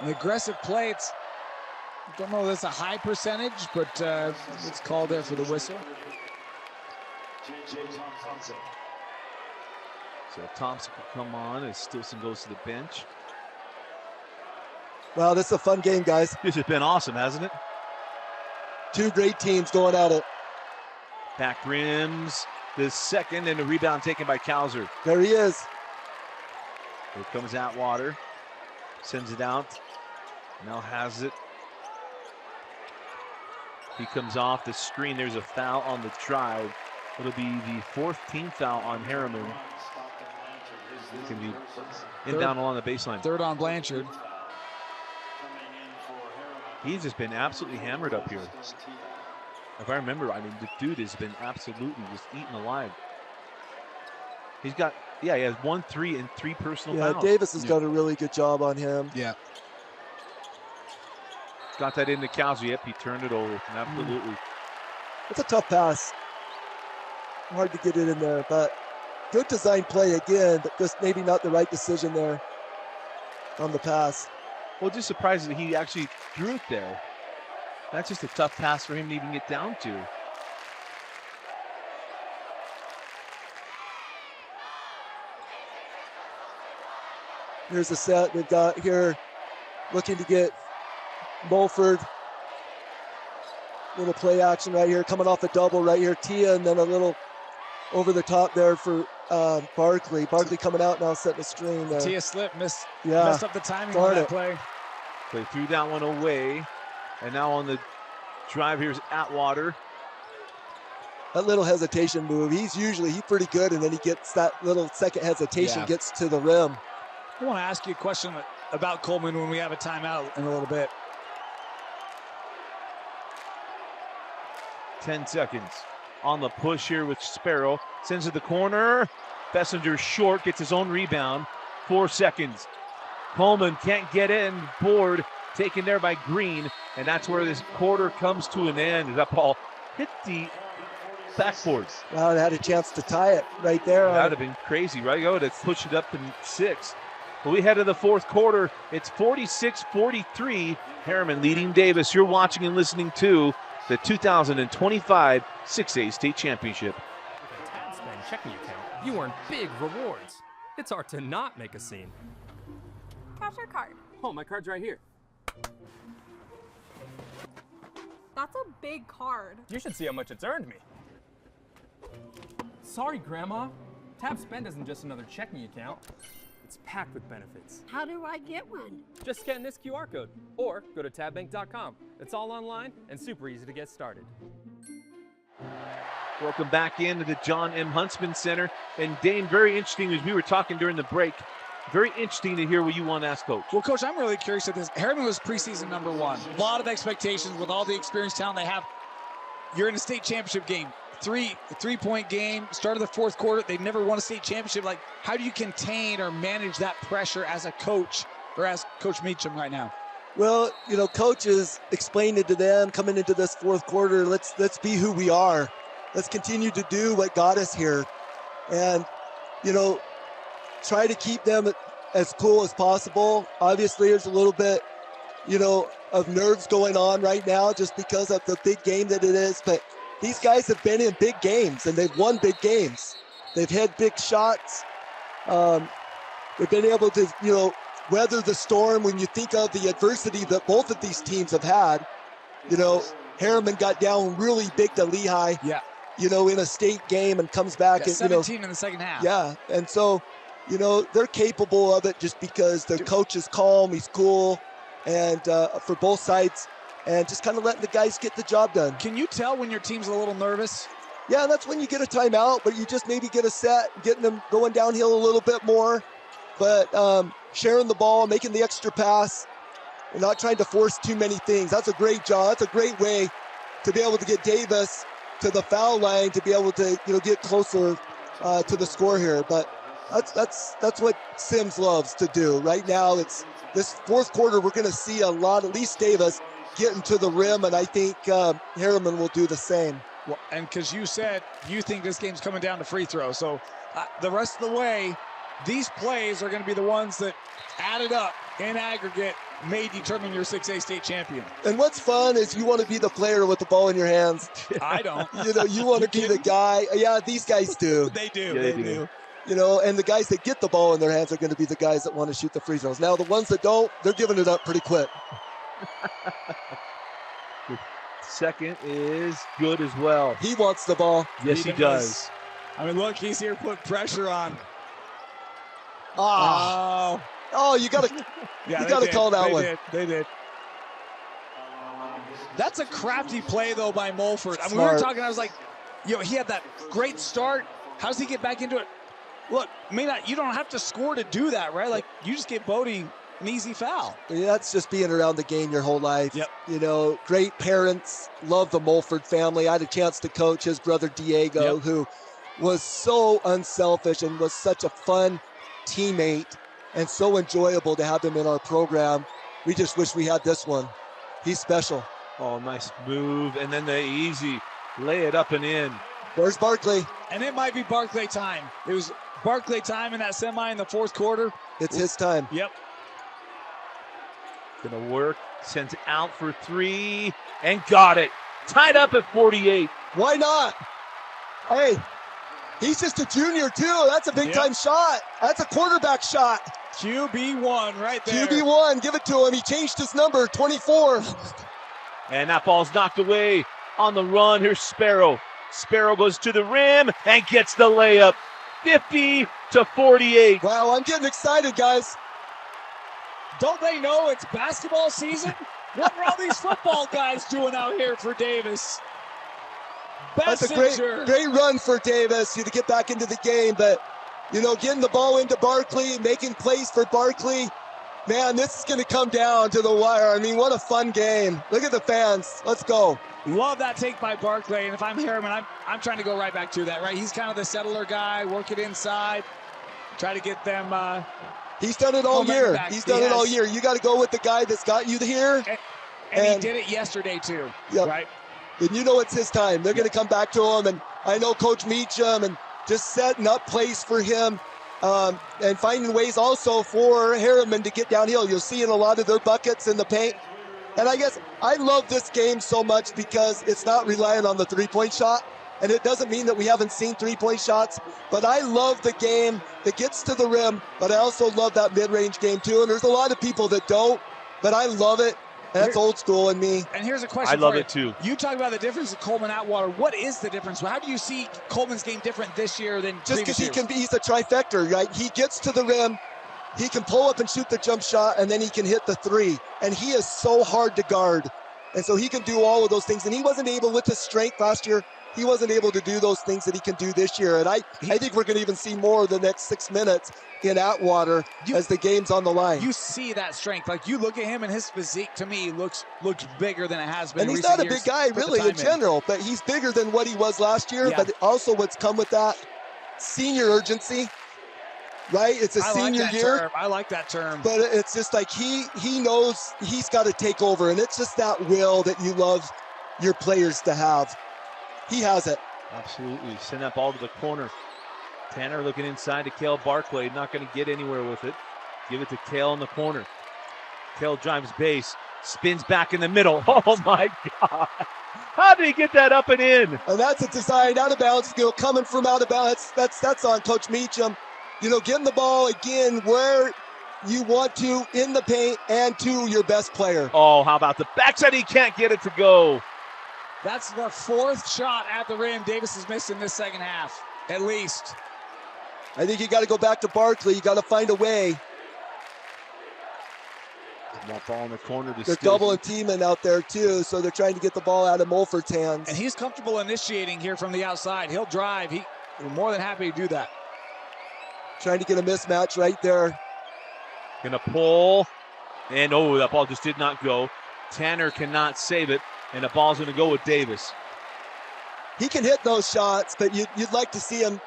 an aggressive play. I don't know if that's a high percentage, but it's called there for the whistle. So Thompson can come on as Stilson goes to the bench. Wow, this is a fun game, guys. This has been awesome, hasn't it? Two great teams going at it. Back rims, the second, and the rebound taken by Kauser. There he is. Here comes Atwater. Sends it out. Now has it. He comes off the screen. There's a foul on the drive. It'll be the fourth team foul on Herriman. It can be inbound along the baseline. Third on Blanchard. He's just been absolutely hammered up here. If I remember, I mean, the dude has been absolutely just eaten alive. He's got, he has 1, 3, and 3 personal fouls. Davis has done a really good job on him. Yeah. Got that into Kauser. Yep, he turned it over. Absolutely. It's a tough pass. Hard to get it in there, but good design play again, but just maybe not the right decision there on the pass. Well, just surprised that he actually threw it there. That's just a tough pass for him to even get down to. Here's the set they've got here, looking to get Mulford. Little play action right here, coming off the double right here. Tia, and then a little over the top there for Barkley. Barkley coming out now, setting a screen there. Tia slipped, messed up the timing on that play. They threw that one away. And now on the drive, here's Atwater. That little hesitation move, he's pretty good, and then he gets that little second hesitation, gets to the rim. I want to ask you a question about Coleman when we have a timeout in a little bit. 10 seconds on the push here with Sparrow. Sends it to the corner. Bessinger short, gets his own rebound. 4 seconds. Coleman can't get in. Board taken there by Green. And that's where this quarter comes to an end. That ball hit the backboard. Wow, they had a chance to tie it right there. That would have been crazy, right? Go to push it up to 6. But we head to the fourth quarter. It's 46-43. Herriman leading Davis. You're watching and listening to the 2025 6A State Championship. With a tab spend checking account, you earn big rewards. It's hard to not make a scene. Cash or card? Oh, my card's right here. That's a big card. You should see how much it's earned me. Sorry, Grandma. Tab Spend isn't just another checking account. It's packed with benefits. How do I get one? Just scan this QR code or go to tabbank.com. It's all online and super easy to get started. Welcome back into the John M. Huntsman Center. And Dane, very interesting as we were talking during the break. Very interesting to hear what you want to ask Coach. Well, Coach, I'm really curious at this. Herriman was preseason #1. A lot of expectations with all the experienced talent they have. You're in a state championship game. Three-point game, start of the fourth quarter. They've never won a state championship. Like, how do you contain or manage that pressure as a coach or as Coach Meacham right now? Well, coaches explained it to them coming into this fourth quarter. Let's be who we are. Let's continue to do what got us here. And, try to keep them as cool as possible. Obviously, there's a little bit of nerves going on right now just because of the big game that it is. But these guys have been in big games and they've won big games. They've had big shots. They've been able to, weather the storm. When you think of the adversity that both of these teams have had, Herriman got down really big to Lehigh. Yeah. In a state game and comes back Got and 17 in the second half. Yeah, and so they're capable of it just because their coach is calm, he's cool, and for both sides, and just kind of letting the guys get the job done. Can you tell when your team's a little nervous? Yeah, that's when you get a timeout, but you just maybe get a set, getting them going downhill a little bit more, but sharing the ball, making the extra pass, and not trying to force too many things. That's a great job. That's a great way to be able to get Davis to the foul line to be able to get closer to the score here. But that's what Sims loves to do. Right now, it's this fourth quarter. We're going to see a lot, at least Davis, getting to the rim, and I think Herriman will do the same. Well, and because you said you think this game's coming down to free throws, so the rest of the way, these plays are going to be the ones that added up in aggregate may determine your 6A state champion. And what's fun is you want to be the player with the ball in your hands. I don't. You want to be the guy. Yeah, these guys do. They do. Yeah, they do. And the guys that get the ball in their hands are going to be the guys that want to shoot the free throws. Now, the ones that don't, they're giving it up pretty quick. The second is good as well. He wants the ball. Yes, he does. I mean, look, he's here put pressure on. Oh, you got to call that one. They did. That's a crafty play, though, by Mulford. I mean, we Smart. were talking, I was like, he had that great start. How does he get back into it? Look, you don't have to score to do that, right? Like, you just get Bodie an easy foul. Yeah, that's just being around the game your whole life. Yep. Great parents, love the Mulford family. I had a chance to coach his brother Diego, who was so unselfish and was such a fun teammate and so enjoyable to have him in our program. We just wish we had this one. He's special. Oh, nice move. And then the easy lay it up and in. There's Barkley. And it might be Barclay time. It was Barclay time in that semi in the fourth quarter. It's his time. Yep. Gonna work. Sends out for three and got it. Tied up at 48. Why not? Hey, he's just a junior too. That's a big time shot. That's a quarterback shot. QB1 right there. QB1, give it to him. He changed his number, 24. And that ball's knocked away on the run. Here's Sparrow. Sparrow goes to the rim and gets the layup. 50-48. Wow, I'm getting excited, guys. Don't they know it's basketball season? What are all these football guys doing out here for Davis? That's a great run for Davis to get back into the game. But, getting the ball into Barkley, making plays for Barkley. Man, this is going to come down to the wire. I mean, what a fun game. Look at the fans. Let's go. Love that take by Barkley. And if I'm Herriman, I'm trying to go right back to that, right? He's kind of the settler guy, work it inside, try to get them. He's done it all year. He's done it all year. You got to go with the guy that's got you here. And he did it yesterday, too. Yep. Right? And it's his time. They're going to come back to him. And I know Coach Meacham and just setting up plays for him. And finding ways also for Herriman to get downhill. You'll see in a lot of their buckets in the paint. And I guess I love this game so much because it's not relying on the three-point shot. And it doesn't mean that we haven't seen three-point shots. But I love the game that gets to the rim. But I also love that mid-range game too. And there's a lot of people that don't. But I love it. That's old school in me. And here's a question I love it too. You talk about the difference in Coleman Atwater. What is the difference? How do you see Coleman's game different this year than just because previous years? he's a trifecta, right? He gets to the rim, he can pull up and shoot the jump shot, and then he can hit the three. And he is so hard to guard. And so he can do all of those things. And he wasn't able, with his strength last year, he wasn't able to do those things that he can do this year. And I think we're going to even see more the next 6 minutes in Atwater as the game's on the line. You see that strength. Like, you look at him and his physique, to me, looks bigger than it has been. And he's not a big guy, really, in general, but he's bigger than what he was last year. Yeah. But also what's come with that, senior urgency, right? It's a senior year. I like that term. But it's just like he knows he's got to take over. And it's just that will that you love your players to have. He has it. Absolutely. Send that ball to the corner. Tanner looking inside to Cale Barclay. Not going to get anywhere with it. Give it to Cale in the corner. Cale drives base. Spins back in the middle. Oh my God. How did he get that up and in? And that's a design out of bounds, coming from out of bounds. That's on Coach Meacham. Getting the ball again where you want to in the paint and to your best player. Oh, how about the backside? He can't get it to go. That's the fourth shot at the rim Davis has missed in this second half, at least. I think you got to go back to Barkley. You got to find a way. That ball in the corner. They're doubling teaming out there too, so they're trying to get the ball out of Mulford's hands. And he's comfortable initiating here from the outside. He'll drive. He's more than happy to do that. Trying to get a mismatch right there. Gonna pull, and oh, that ball just did not go. Tanner cannot save it, and the ball's gonna go with Davis. He can hit those shots, but you'd like to see him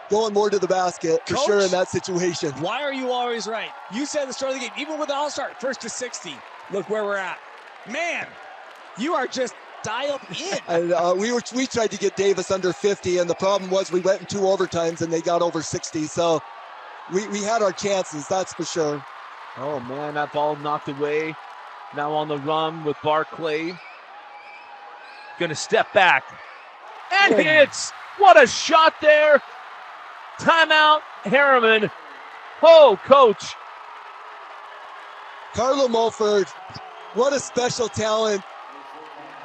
going more to the basket for sure in that situation. Why are you always right? You said at the start of the game, even with the All-Star, first to 60. Look where we're at. Man, you are just dialed in. And we tried to get Davis under 50, and the problem was we went in 2 overtimes and they got over 60. So we had our chances, that's for sure. Oh man, that ball knocked away. Now on the run with Barkley. Gonna step back and hits. What a shot there. Timeout, Herriman. Oh, coach. Carlo Mulford, what a special talent.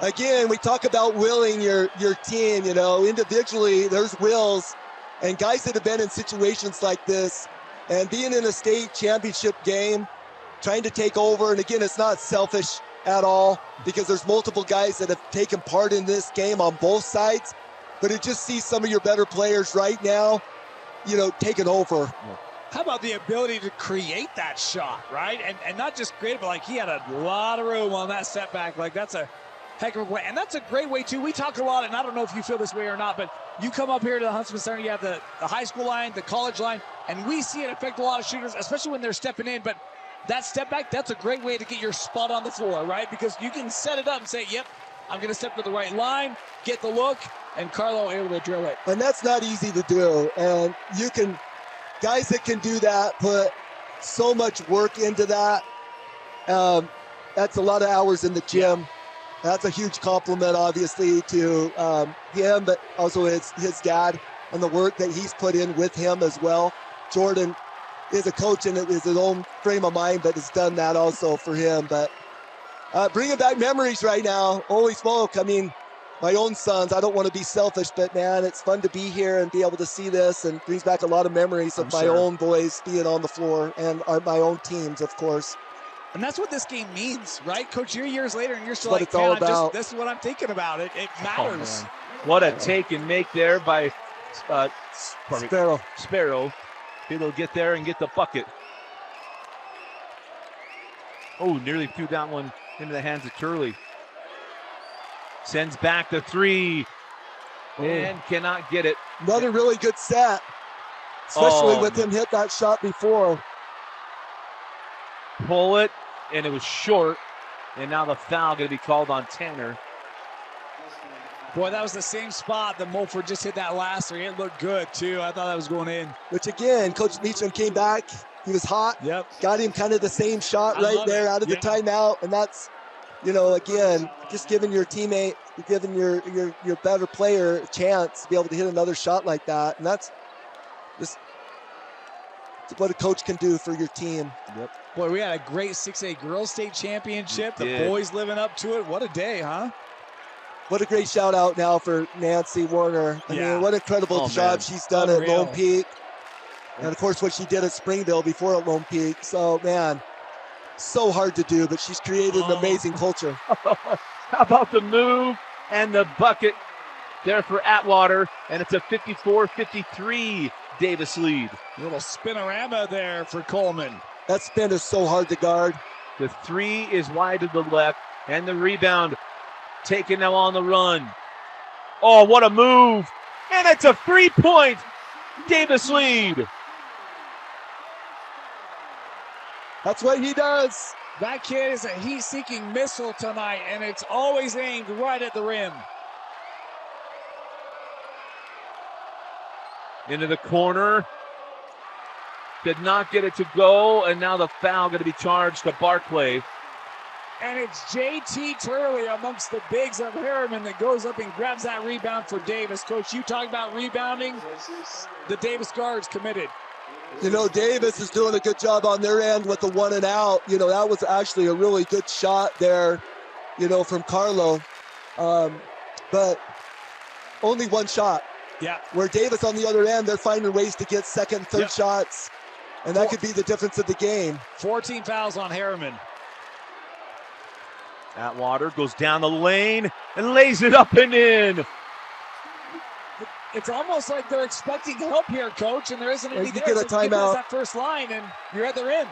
Again, we talk about willing your team, individually there's wills, and guys that have been in situations like this and being in a state championship game, trying to take over. And again, it's not selfish at all because there's multiple guys that have taken part in this game on both sides, but it just sees some of your better players right now, taking over. How about the ability to create that shot, right? And not just create it, but like he had a lot of room on that setback. Like that's a heck of a way. And that's a great way too. We talk a lot, and I don't know if you feel this way or not, but you come up here to the Huntsman Center, you have the high school line, the college line, and we see it affect a lot of shooters, especially when they're stepping in. But that step back, that's a great way to get your spot on the floor, right? Because you can set it up and say, yep, I'm going to step to the right line, get the look, and Carlo able to drill it. And that's not easy to do. And guys that can do that put so much work into that. That's a lot of hours in the gym. Yeah. That's a huge compliment, obviously, to him, but also his dad and the work that he's put in with him as well. Jordan is a coach and it is his own frame of mind, but has done that also for him. But bringing back memories right now. Holy smoke. I mean, my own sons, I don't want to be selfish, but man, it's fun to be here and be able to see this, and brings back a lot of memories of my own boys being on the floor and my own teams, of course. And that's what this game means, right? Coach, you're years later and you're still like, it's all about. This is what I'm thinking about. It matters. Oh, what a take and make there by Sparrow. He'll get there and get the bucket. Oh, nearly threw that one into the hands of Turley. Sends back the 3 and cannot get it. Another really good set, especially with him hit that shot before. Pull it, and it was short, and now the foul going to be called on Tanner. Boy, that was the same spot that Mulford just hit that last 3. It looked good, too. I thought that was going in. Which, again, Coach Meacham came back. He was hot. Yep. Got him kind of the same shot right there out of the timeout. And that's, again, just giving your teammate, giving your better player a chance to be able to hit another shot like that. And that's just what a coach can do for your team. Yep. Boy, we had a great 6A Girls State Championship. The boys living up to it. What a day, huh? What a great shout out now for Nancy Warner. I mean, what an incredible job she's done at Lone Peak. And of course, what she did at Springville before at Lone Peak. So, man, so hard to do, but she's created an amazing culture. How about the move and the bucket there for Atwater? And it's a 54-53 Davis lead. A little spinorama there for Coleman. That spin is so hard to guard. The 3 is wide to the left, and the rebound taken now on the run. Oh, what a move. And it's a 3-point Davis lead. That's what he does. That kid is a heat-seeking missile tonight, and it's always aimed right at the rim. Into the corner. Did not get it to go, and now the foul going to be charged to Barclay. And it's JT Turley amongst the bigs of Herriman that goes up and grabs that rebound for Davis. Coach, you talk about rebounding. The Davis guards committed. You know, Davis is doing a good job on their end with the 1 and out. You know, that was actually a really good shot there, you know, from Carlo. But only one shot. Yeah. Where Davis on the other end, they're finding ways to get second, third shots. And that could be the difference of the game. 14 fouls on Herriman. Atwater goes down the lane and lays it up and in. It's almost like they're expecting help here, Coach, and there isn't any there. Get a timeout. That first line, and you're at their end.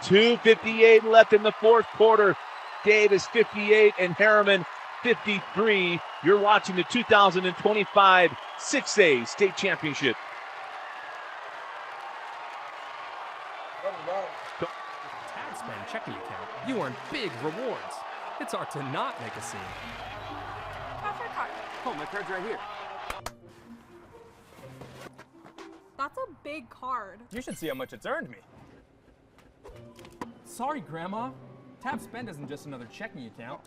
2:58 left in the fourth quarter. Davis 58 and Herriman 53. You're watching the 2025 6A State Championship. TagSpan checking account. You earn big rewards. It's hard to not make a scene. Cash or card? Oh, my card's right here. That's a big card. You should see how much it's earned me. Sorry, Grandma. TagSpend isn't just another checking account.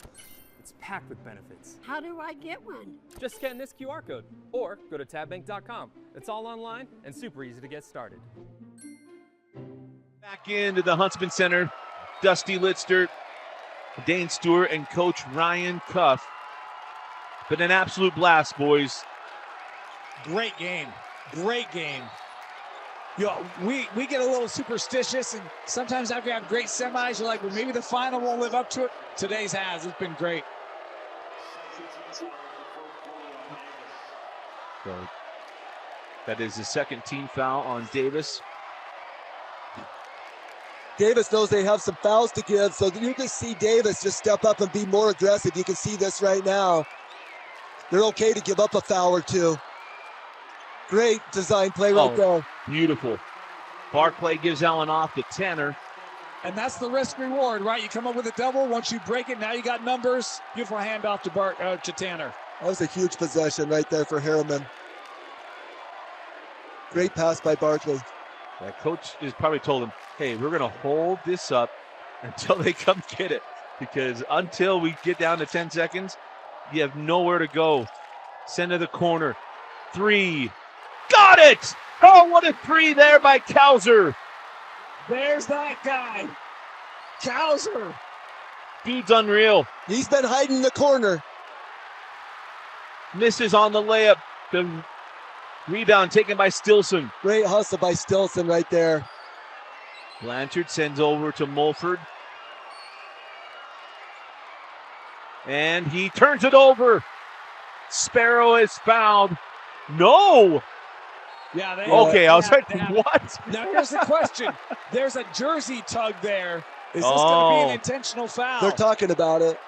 It's packed with benefits. How do I get one? Just scan this QR code or go to tabbank.com. It's all online and super easy to get started. Back into the Huntsman Center, Dusty Litster, Dane Stewart, and Coach Ryan Cuff. Been an absolute blast, boys. Great game. Great game. You know, we get a little superstitious, and sometimes after you have great semis, you're like, well, maybe the final won't live up to it. Today's has. It's been great. So that is the second team foul on Davis. Davis knows they have some fouls to give, so you can see Davis just step up and be more aggressive. You can see this right now. They're okay to give up a foul or two. Great design play right there. Beautiful. Barclay gives Allen off to Tanner. And that's the risk reward, right? You come up with a double. Once you break it, now you got numbers. Beautiful handoff to Tanner. That was a huge possession right there for Herriman. Great pass by Barkley. That coach is probably told him, hey, we're going to hold this up until they come get it. Because until we get down to 10 seconds, you have nowhere to go. Center of the corner. 3. Got it! Oh, what a 3 there by Kauser. There's that guy. Kauser. Dude's unreal. He's been hiding in the corner. Misses on the layup. The rebound taken by Stilson. Great hustle by Stilson right there. Blanchard sends over to Mulford. And he turns it over. Sparrow is fouled. No! Yeah. Okay, I was like, what? Now here's the question. There's a jersey tug there. Is this going to be an intentional foul? They're talking about it.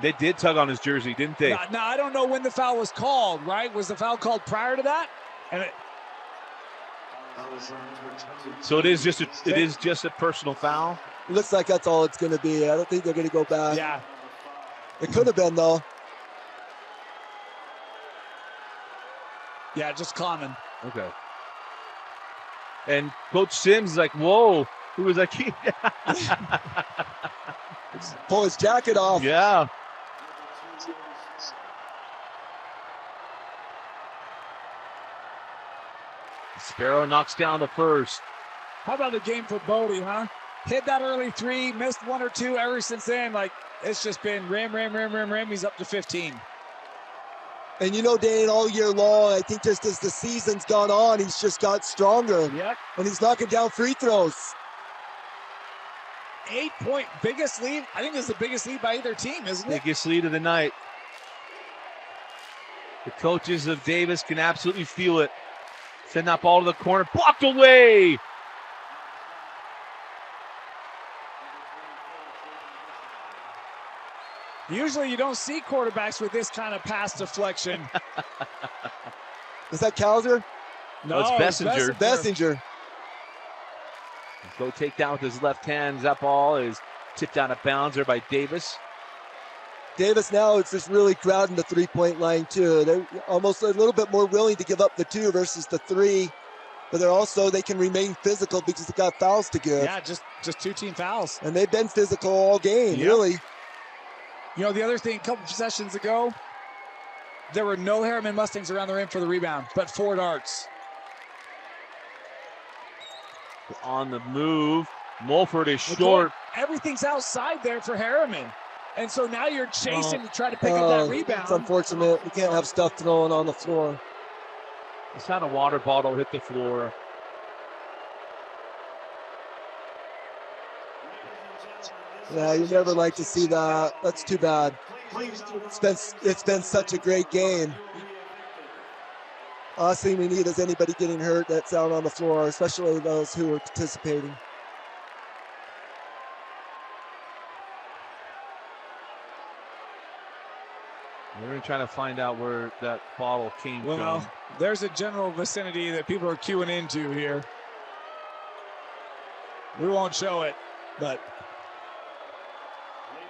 They did tug on his jersey, didn't they? Now, I don't know when the foul was called, right? Was the foul called prior to that? So it is just a personal foul. It looks like that's all it's going to be. I don't think they're going to go back. Yeah. It could have been, though. Yeah, just common. Okay. And Coach Sims is like, whoa. He was like, pull his jacket off. Yeah. Sparrow knocks down the first. How about the game for Bodie, huh? Hit that early 3, missed 1 or 2 ever since then. Like, it's just been rim. He's up to 15. And you know, Dane, all year long, I think just as the season's gone on, he's just got stronger. Yep. And he's knocking down free throws. 8-point biggest lead. I think it's the biggest lead by either team, isn't it? Biggest lead of the night. The coaches of Davis can absolutely feel it. Send that ball to the corner, blocked away. Usually you don't see quarterbacks with this kind of pass deflection. Is that Kauser? No, it's Bessinger. Bessinger. Go take down with his left hand. That ball is tipped out of bounds there by Davis. Davis now is just really crowding the three-point line too. They're almost a little bit more willing to give up the 2 versus the 3. but they can remain physical because they got fouls to give. Yeah, just 2 team fouls. And they've been physical all game, Yep. really. You know, the other thing, a couple possessions ago, there were no Herriman Mustangs around the rim for the rebound, but 4 darts. On the move. Mulford is short. Everything's outside there for Herriman. And so now you're chasing to try to pick up that It's rebound. unfortunate. You can't have stuff thrown on the floor. It's had a water bottle hit the floor. Yeah, you never like to see that. That's too bad. It's been such a great game. Last thing we need is anybody getting hurt that's out on the floor, especially those who are participating. We're going to try to find out where that bottle came Well, from. there's a general vicinity that people are queuing into here. We won't show it, but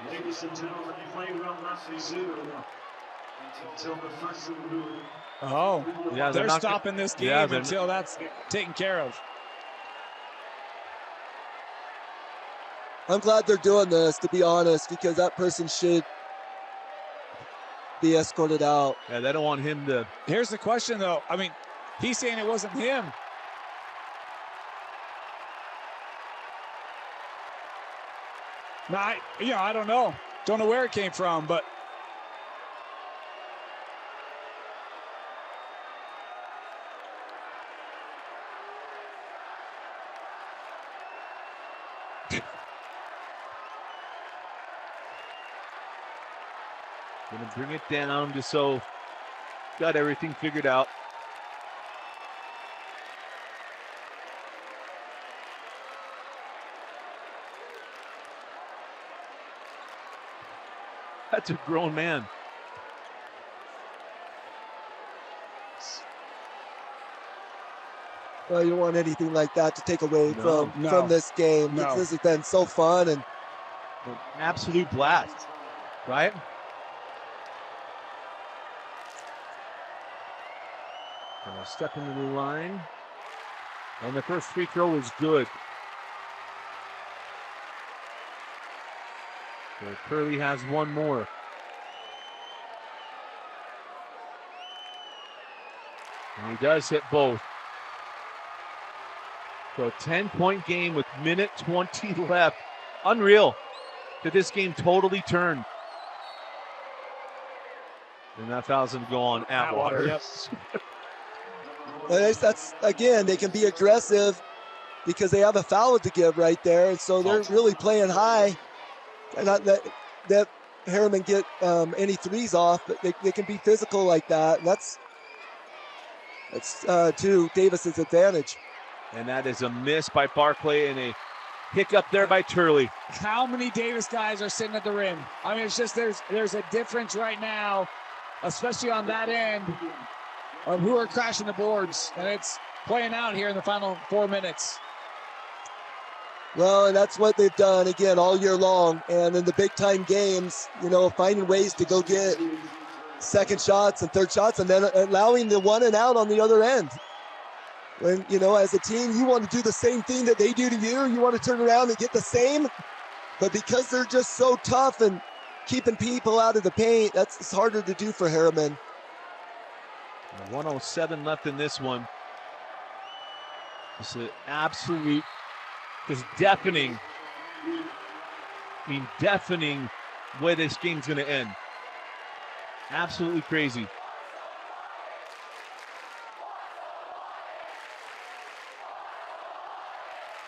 Ladies and gentlemen, play will not resume until the first move. Yeah, they're not stopping this game until that's taken care of. I'm glad they're doing this, to be honest, because that person should be escorted out. Yeah, they don't want him to. Here's the question, though. I mean, he's saying it wasn't him. Now, I don't know. Don't know where it came from, but Gonna bring it down just so got everything figured out. That's a grown man. Well, you don't want anything like that to take away No. from this game. No. This has been so fun and An absolute blast, right? Gonna step into the line. And the first free throw is good. So Curley has one more. And he does hit both. So a 10-point game with minute 20 left. Unreal that this game totally turned. And that foul's going to go on Atwater. Yep. that's again, they can be aggressive because they have a foul to give right there. And so they're really playing high. And not that Herriman get any threes off, but they can be physical like that. And that's to Davis's advantage. And that is a miss by Barclay and a hiccup there by Turley. How many Davis guys are sitting at the rim? I mean, it's just there's a difference right now, especially on that end, of who are crashing the boards, and it's playing out here in the final 4 minutes. Well, and that's what they've done again all year long. And in the big time games, finding ways to go get second shots and third shots, and then allowing the one and out on the other end. When, as a team, you want to do the same thing that they do to you. You want to turn around and get the same. But because they're just so tough and keeping people out of the paint, it's harder to do for Herriman. 107 left in this one. It's an absolute, just deafening way this game's going to end. Absolutely crazy.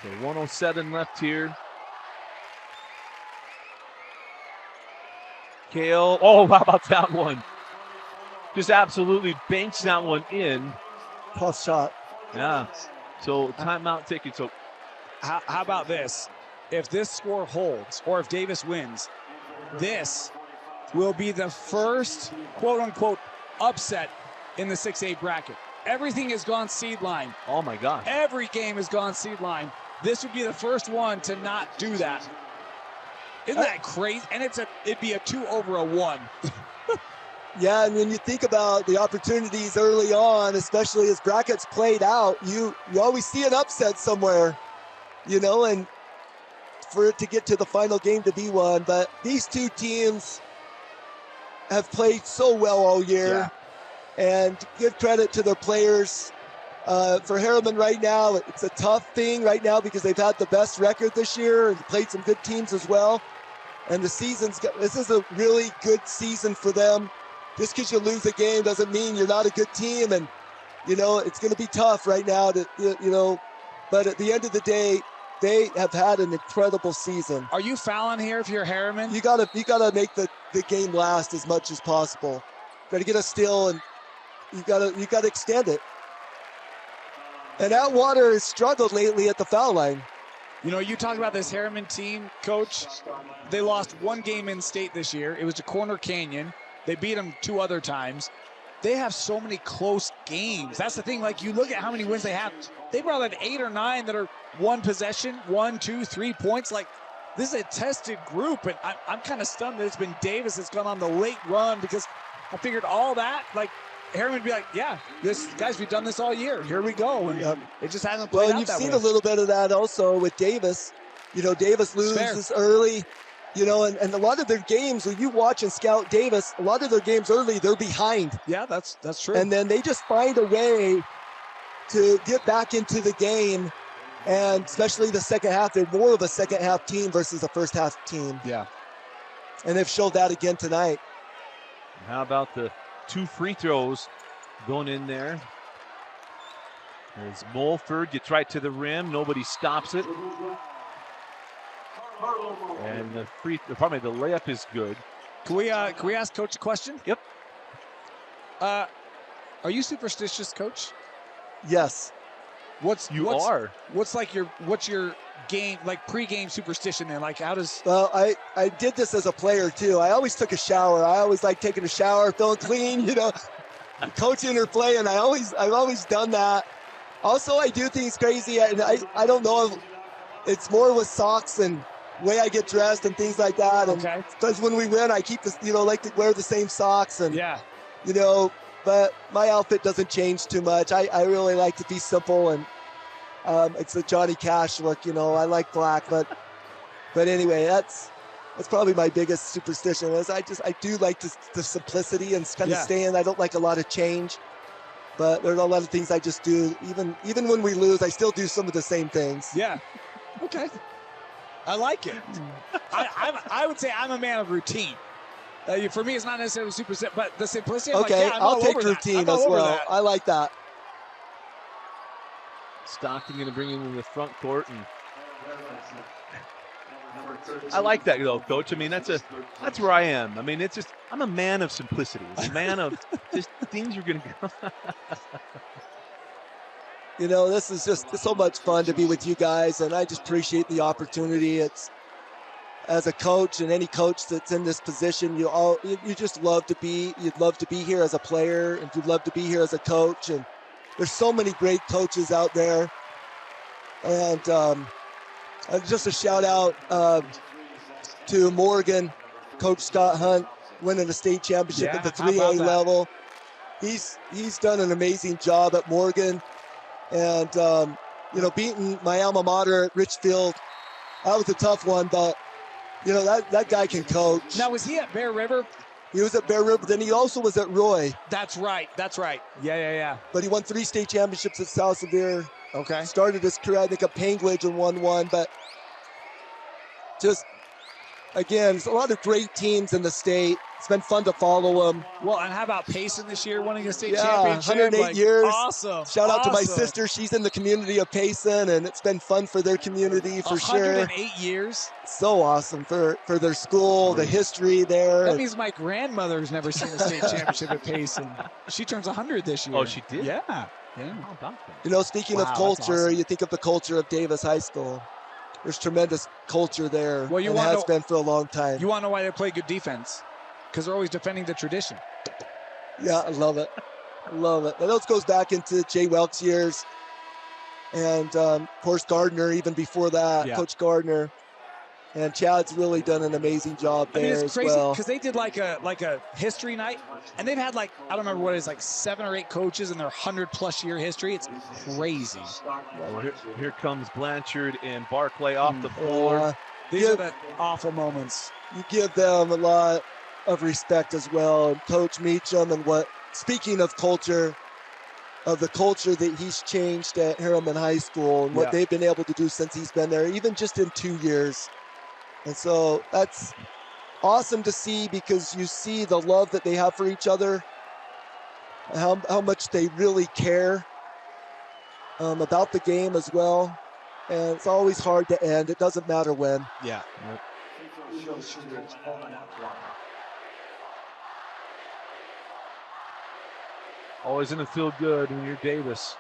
So 107 left here. Kale, how about that one? Just absolutely banks that one in. Tough shot. Yeah. So timeout taken. So How about this? If this score holds, or if Davis wins, this will be the first quote-unquote upset in the 6A bracket. Everything has gone seed line. oh my gosh. Every game has gone seed line. This would be the first one to not do that. Isn't that crazy? And it'd be a 2 over a 1. Yeah, and when you think about the opportunities early on, especially as brackets played out, you always see an upset somewhere, and for it to get to the final game to be one. But these two teams have played so well all year, and give credit to their players. For Herriman right now, it's a tough thing right now because they've had the best record this year and played some good teams as well. And this is a really good season for them. Just because you lose a game doesn't mean you're not a good team. And, it's going to be tough right now but at the end of the day, they have had an incredible season. Are you fouling here if you're Herriman? You gotta make the game last as much as possible. Got to get a steal, and you gotta extend it. And Atwater has struggled lately at the foul line. You talk about this Herriman team, Coach. They lost one game in state this year. It was to Corner Canyon. They beat them 2 other times. They have so many close games. That's the thing. Like, you look at how many wins they have. They probably have 8 or 9 that are one possession, 1, 2, 3 points. Like, this is a tested group, and I'm kind of stunned that it's been Davis that's gone on the late run, because I figured all that, like, Herriman would be like, yeah, guys, we've done this all year. Here we go. And it just hasn't played out that way. Well, you've seen a little bit of that also with Davis. Davis loses early, and a lot of their games, when you watch and scout Davis, a lot of their games early, they're behind. Yeah, that's true. And then they just find a way to get back into the game. And especially the second half, they're more of a second half team versus a first half team. Yeah. And they've showed that again tonight. How about the 2 free throws going in there? As Mulford gets right to the rim. Nobody stops it. And the layup is good. Can we ask Coach a question? Yep. Are you superstitious, Coach? Yes. What's your game, like pre-game superstition then? Like, how does... Well, I did this as a player too. I always took a shower. I always like taking a shower, feeling clean, coaching or playing. I've always done that. Also, I do things crazy, and I don't know if it's more with socks and way I get dressed and things like that. And because when we win, I keep this, like to wear the same socks, and but my outfit doesn't change too much. I really like to be simple, and it's a Johnny Cash look. I like black, but anyway, that's probably my biggest superstition. Is I do like the simplicity and kind of staying. I don't like a lot of change, but there's a lot of things I just do. Even when we lose, I still do some of the same things. Yeah. Okay. I like it. I would say I'm a man of routine. For me, it's not necessarily superstition, but the simplicity. I'll take routine as well. I like that. Stockton going to bring him in the front court, and I like that though, Coach. I mean, that's where I am. I mean, it's just I'm a man of simplicity. I'm a man of just things are going to go. This is just so much fun to be with you guys, and I just appreciate the opportunity. It's, as a coach and any coach that's in this position, you just love to be. You'd love to be here as a player, and you'd love to be here as a coach. And there's so many great coaches out there. And just a shout out to Morgan, Coach Scott Hunt, winning the state championship at the 3A level. He's done an amazing job at Morgan. And, beating my alma mater at Richfield, that was a tough one, but, that guy can coach. Now, was he at Bear River? He was at Bear River, then he also was at Roy. That's right. Yeah. But he won 3 state championships at South Severe. Okay. Started his career, I think, at Panguage and won one, but just, again, there's a lot of great teams in the state. It's been fun to follow them. Well, and how about Payson this year winning a state championship? 108 years. Awesome. Shout out to my sister. She's in the community of Payson, and it's been fun for their community for 108 years. So awesome for their school, the history there. That means my grandmother's never seen a state championship at Payson. She turns 100 this year. Oh, she did? Yeah. How about that? Speaking of culture, awesome. You think of the culture of Davis High School. There's tremendous culture there. Well, and has been for a long time. You want to know why they play good defense? Because they're always defending the tradition. Yeah, I love it. And those goes back into Jay Welk's years. And, of course, Gardner, even before that, Coach Gardner. And Chad's really done an amazing job there it's as crazy well. because they did like a history night, and they've had like, I don't remember what it is, like 7 or 8 coaches in their 100+ year history. It's crazy. Well, here comes Blanchard and Barclay off the floor. These are the awful moments. You give them a lot of respect as well. And Coach Meacham, and speaking of culture, of the culture that he's changed at Herriman High School and what they've been able to do since he's been there, even just in 2 years. And so that's awesome to see, because you see the love that they have for each other, how much they really care about the game as well. And it's always hard to end. It doesn't matter when. Yeah. Always going to feel good when you're Davis,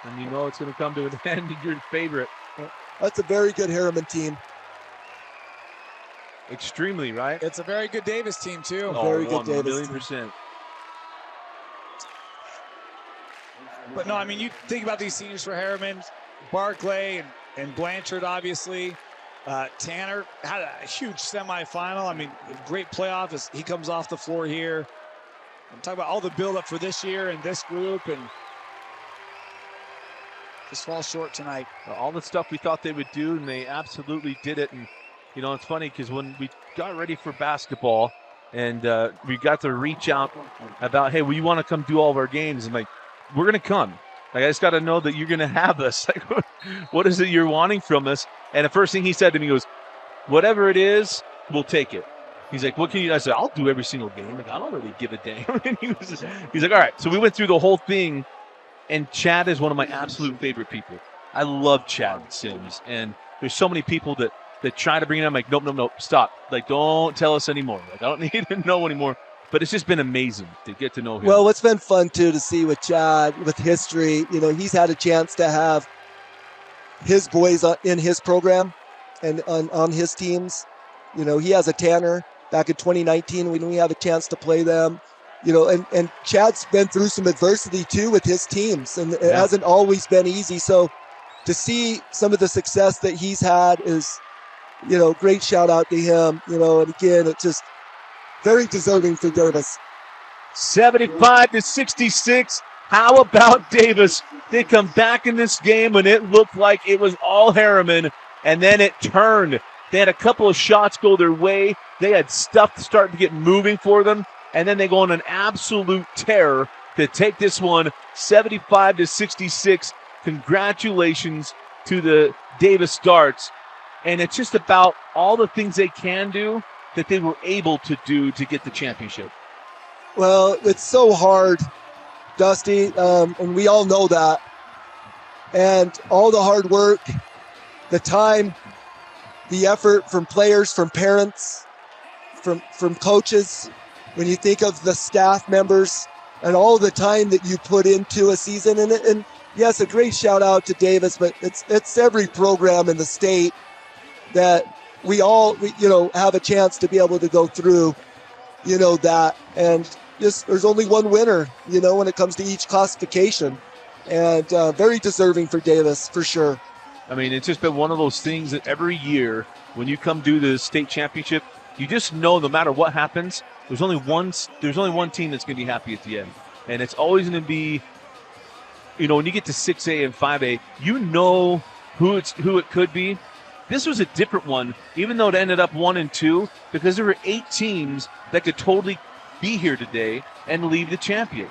and you know it's going to come to an end and you're the favorite. That's a very good Herriman team. Extremely, right? It's a very good Davis team, too. Very good Davis 1,000,000%. But no, I mean, you think about these seniors for Herriman, Barclay and Blanchard, obviously. Tanner had a huge semifinal. I mean, great playoff as he comes off the floor here. I'm talking about all the buildup for this year and this group, and just falls short tonight. All the stuff we thought they would do, and they absolutely did it. And, you know, it's funny because when we got ready for basketball and we got to reach out about, hey, we want to come do all of our games. I'm like, we're going to come. Like, I just got to know that you're going to have us. Like, what is it you're wanting from us? And the first thing he said to me was, whatever it is, we'll take it. He's like, what can you? I said, I'll do every single game. Like, I don't really give a damn. And he's like, all right. So we went through the whole thing, and Chad is one of my absolute favorite people. I love Chad Sims, and there's so many people that try to bring it up. I'm like, nope, stop. Like, don't tell us anymore. Like, I don't need to know anymore. But it's just been amazing to get to know him. Well, what's been fun, too, to see with Chad, with history, you know, he's had a chance to have his boys in his program and on his teams. You know, he has a Tanner back in 2019 when we have a chance to play them. You know, and Chad's been through some adversity, too, with his teams, and it hasn't always been easy. So to see some of the success that he's had is, you know, great shout out to him. You know, and again, it's just very deserving for Davis. 75-66. How about Davis? They come back in this game and it looked like it was all Herriman, and then it turned. They had a couple of shots go their way. They had stuff starting to get moving for them, and then they go on an absolute tear to take this one 75-66. Congratulations to the Davis Darts. And it's just about all the things they can do that they were able to do to get the championship. Well, it's so hard, Dusty, and we all know that. And all the hard work, the time, the effort from players, from parents, from coaches, when you think of the staff members and all the time that you put into a season. And yes, a great shout out to Davis, but it's every program in the state that we all have a chance to be able to go through, that. And just there's only one winner, when it comes to each classification. And very deserving for Davis, for sure. I mean, it's just been one of those things that every year when you come do the state championship, you just know no matter what happens, there's only one team that's going to be happy at the end. And it's always going to be, when you get to 6A and 5A, you know who it could be. This was a different one, even though it ended up 1 and 2, because there were 8 teams that could totally be here today and leave the champion.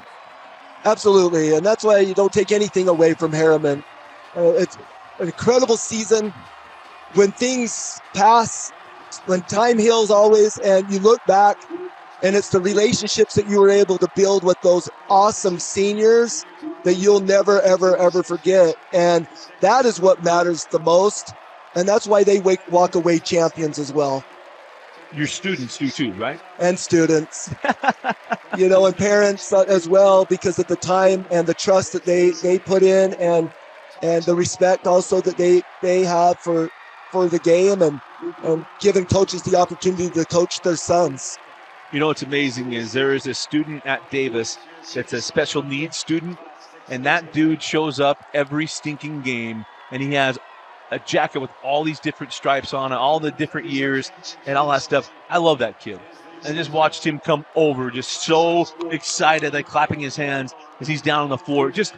Absolutely, and that's why you don't take anything away from Herriman. It's an incredible season. When things pass, when time heals always, and you look back, and it's the relationships that you were able to build with those awesome seniors that you'll never, ever, ever forget. And that is what matters the most. And that's why they walk away champions as well. Your students do too, right? And students, and parents as well, because of the time and the trust that they put in, and the respect also that they have for the game, and giving coaches the opportunity to coach their sons. What's amazing is there is a student at Davis that's a special needs student, and that dude shows up every stinking game, and he has a jacket with all these different stripes on it, all the different years and all that stuff. I love that kid. And just watched him come over, just so excited, like clapping his hands as he's down on the floor. Just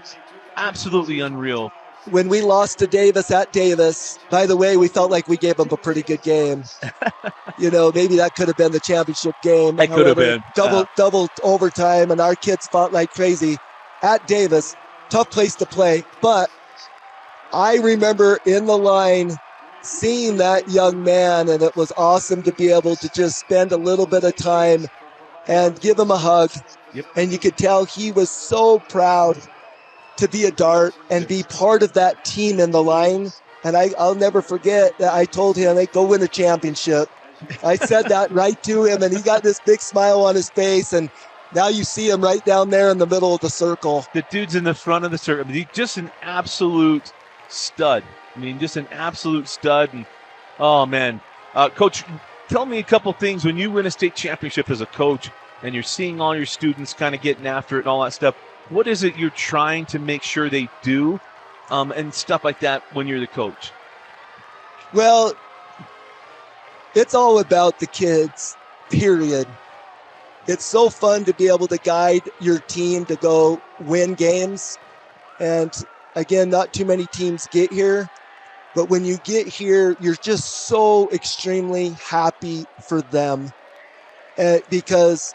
absolutely unreal. When we lost to Davis at Davis, by the way, we felt like we gave them a pretty good game. Maybe that could have been the championship game. It could have been. Double overtime, and our kids fought like crazy at Davis. Tough place to play. But I remember in the line seeing that young man, and it was awesome to be able to just spend a little bit of time and give him a hug. Yep. And you could tell he was so proud to be a Dart and be part of that team in the line. And I'll never forget that I told him, hey, go win a championship. I said that right to him, and he got this big smile on his face. And now you see him right down there in the middle of the circle. The dude's in the front of the circle. He's just an absolute stud. Just an absolute stud. And oh, man. Coach, tell me a couple things. When you win a state championship as a coach and you're seeing all your students kind of getting after it and all that stuff, what is it you're trying to make sure they do and stuff like that when you're the coach? Well, it's all about the kids, period. It's so fun to be able to guide your team to go win games. And again, not too many teams get here. But when you get here, you're just so extremely happy for them because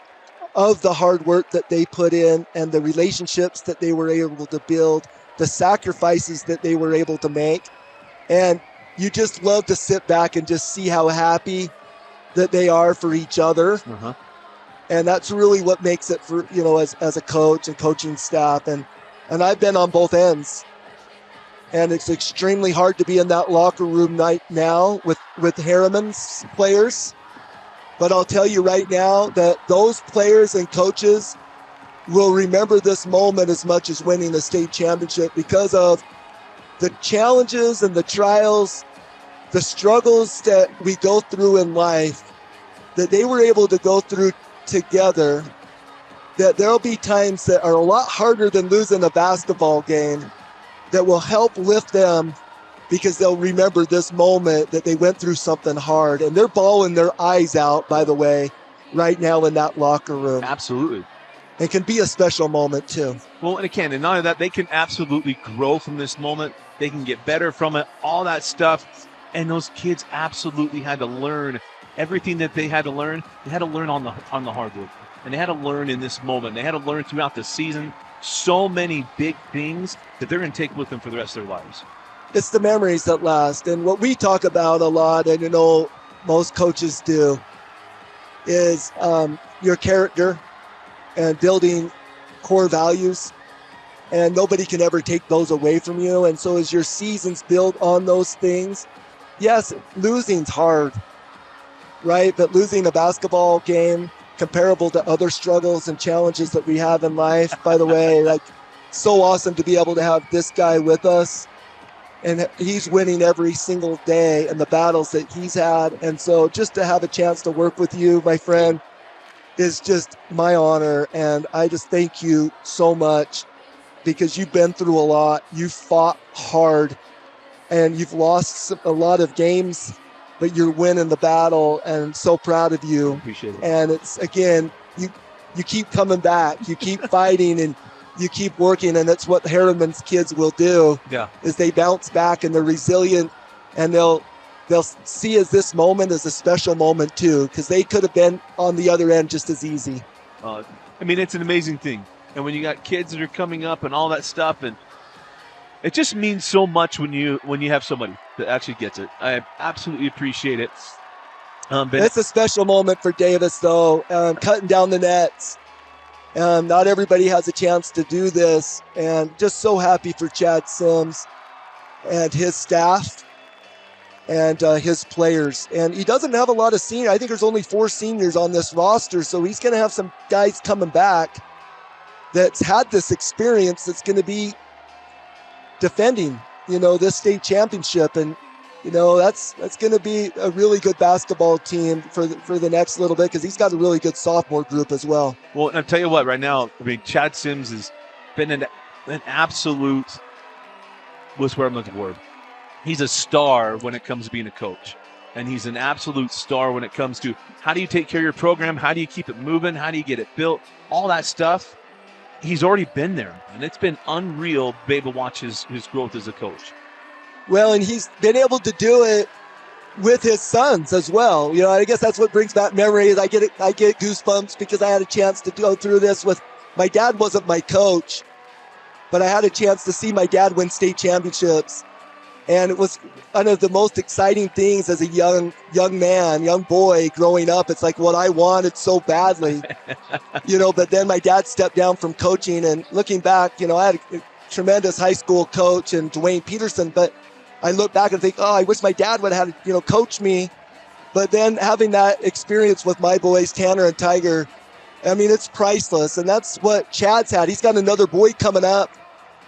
of the hard work that they put in and the relationships that they were able to build, the sacrifices that they were able to make. And you just love to sit back and just see how happy that they are for each other. Uh-huh. And that's really what makes it for, as a coach and coaching staff. And I've been on both ends. And it's extremely hard to be in that locker room now with Herriman's players. But I'll tell you right now that those players and coaches will remember this moment as much as winning a state championship because of the challenges and the trials, the struggles that we go through in life, that they were able to go through together, that there'll be times that are a lot harder than losing a basketball game that will help lift them because they'll remember this moment that they went through something hard. And they're bawling their eyes out, by the way, right now in that locker room. Absolutely. It can be a special moment, too. Well, and it can. And not only that, they can absolutely grow from this moment. They can get better from it, all that stuff. And those kids absolutely had to learn everything that they had to learn. They had to learn on the hard work. And they had to learn in this moment. They had to learn throughout the season so many big things that they're going to take with them for the rest of their lives. It's the memories that last. And what we talk about a lot, and most coaches do, is your character and building core values. And nobody can ever take those away from you. And so as your seasons build on those things, yes, losing's hard, right? But losing a basketball game comparable to other struggles and challenges that we have in life, by the way, so awesome to be able to have this guy with us. And he's winning every single day in the battles that he's had. And so just to have a chance to work with you, my friend, is just my honor. And I just thank you so much because you've been through a lot. You fought hard and you've lost a lot of games, but you're winning the battle, and so proud of you. Appreciate it. And it's, again, you keep coming back, you keep fighting, and you keep working, and that's what Herriman's kids will do. Yeah. Is they bounce back and they're resilient, and they'll see as this moment as a special moment too, because they could have been on the other end just as easy. It's an amazing thing. And when you got kids that are coming up and all that stuff, and it just means so much when you have somebody that actually gets it. I absolutely appreciate it. But it's a special moment for Davis, though, cutting down the nets. Not everybody has a chance to do this, and just so happy for Chad Sims and his staff and his players. And he doesn't have a lot of seniors. I think there's only 4 seniors on this roster, so he's going to have some guys coming back that's had this experience that's going to be defending, this state championship. And, that's going to be a really good basketball team for the next little bit, because he's got a really good sophomore group as well. Well, and I'll tell you what, right now, Chad Sims has been an absolute, what's where I'm looking for, he's a star when it comes to being a coach. And he's an absolute star when it comes to how do you take care of your program? How do you keep it moving? How do you get it built? All that stuff. He's already been there. And it's been unreal to be able to watch his growth as a coach. Well, and he's been able to do it with his sons as well. You know, I guess that's what brings back memories. I get goosebumps because I had a chance to go through this with my dad. Wasn't my coach, but I had a chance to see my dad win state championships. And it was one of the most exciting things as a young boy growing up. It's like what I wanted so badly, you know, but then my dad stepped down from coaching, and looking back, you know, I had a tremendous high school coach and Dwayne Peterson, but I look back and think, oh, I wish my dad would have had, you know, coach me. But then having that experience with my boys, Tanner and Tiger, I mean, it's priceless. And that's what Chad's had. He's got another boy coming up